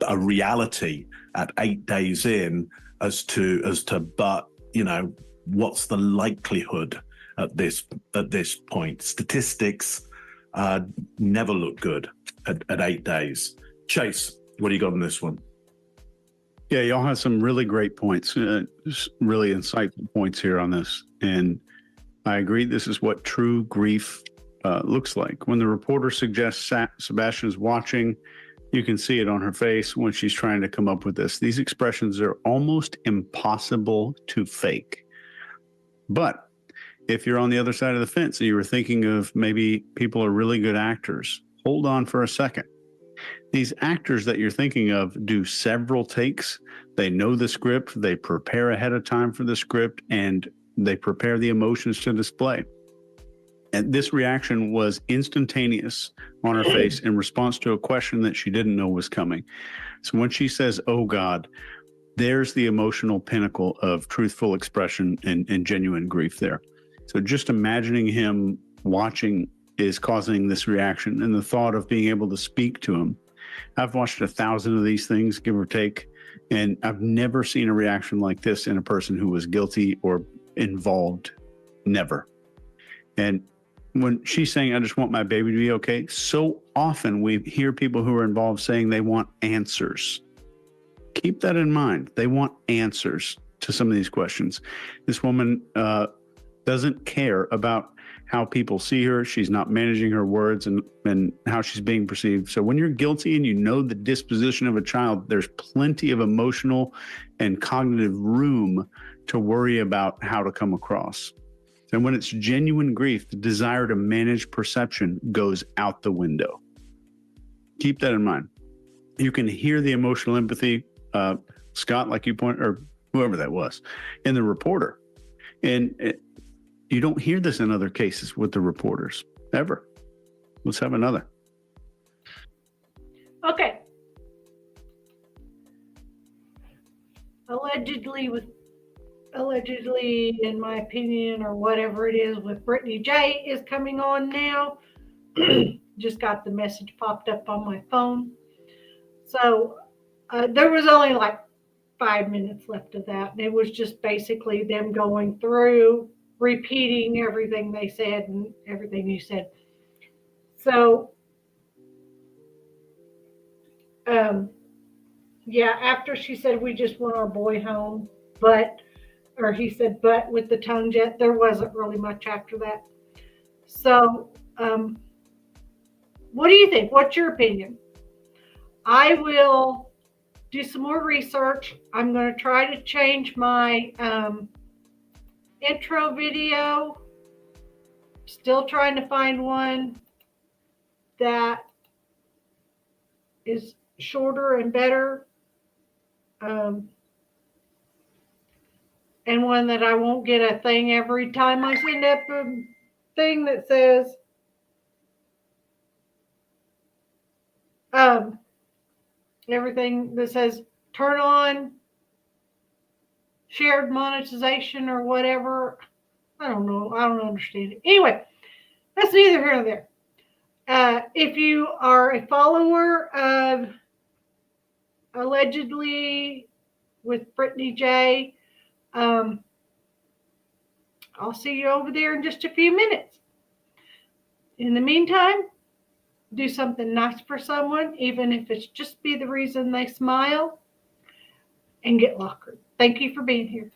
a reality at 8 days in as to but you know, what's the likelihood at this point? Statistics never look good at 8 days. Chase, what do you got on this one? Yeah, y'all have some really great points, really insightful points here on this. And I agree, this is what true grief looks like. When the reporter suggests Sebastian is watching, you can see it on her face when she's trying to come up with this. These expressions are almost impossible to fake. But if you're on the other side of the fence and you were thinking of maybe people are really good actors, hold on for a second. These actors that you're thinking of do several takes. They know the script, they prepare ahead of time for the script, and they prepare the emotions to display. And this reaction was instantaneous on her face in response to a question that she didn't know was coming. So when she says, "Oh God," there's the emotional pinnacle of truthful expression and genuine grief there. So just imagining him watching is causing this reaction, and the thought of being able to speak to him. I've watched 1,000 of these things, give or take, and I've never seen a reaction like this in a person who was guilty or involved. Never. And when she's saying, "I just want my baby to be okay," so often we hear people who are involved saying they want answers. Keep that in mind. They want answers to some of these questions. This woman doesn't care about how people see her. She's not managing her words and how she's being perceived. So when you're guilty and you know the disposition of a child, there's plenty of emotional and cognitive room to worry about how to come across. And when it's genuine grief, the desire to manage perception goes out the window. Keep that in mind. You can hear the emotional empathy, Scott, like you pointed, or whoever that was, in the reporter. And you don't hear this in other cases with the reporters, ever. Let's have another. Okay. Allegedly, in my opinion, or whatever it is, with Brittany J is coming on now. Just got the message popped up on my phone. So there was only like 5 minutes left of that. And it was just basically them going through, repeating everything they said and everything you said. So, yeah, after she said, "We just want our boy home," or he said, "but," with the tongue jet, there wasn't really much after that. So, what do you think? What's your opinion? I will do some more research. I'm going to try to change my intro video. Still trying to find one that is shorter and better. And one that I won't get a thing every time I send up a thing that says everything that says turn on shared monetization or whatever. I don't know. I don't understand it. Anyway, that's neither here nor there. If you are a follower of allegedly with Brittany J. I'll see you over there in just a few minutes. In the meantime, do something nice for someone, even if it's just be the reason they smile, and get lockered. Thank you for being here.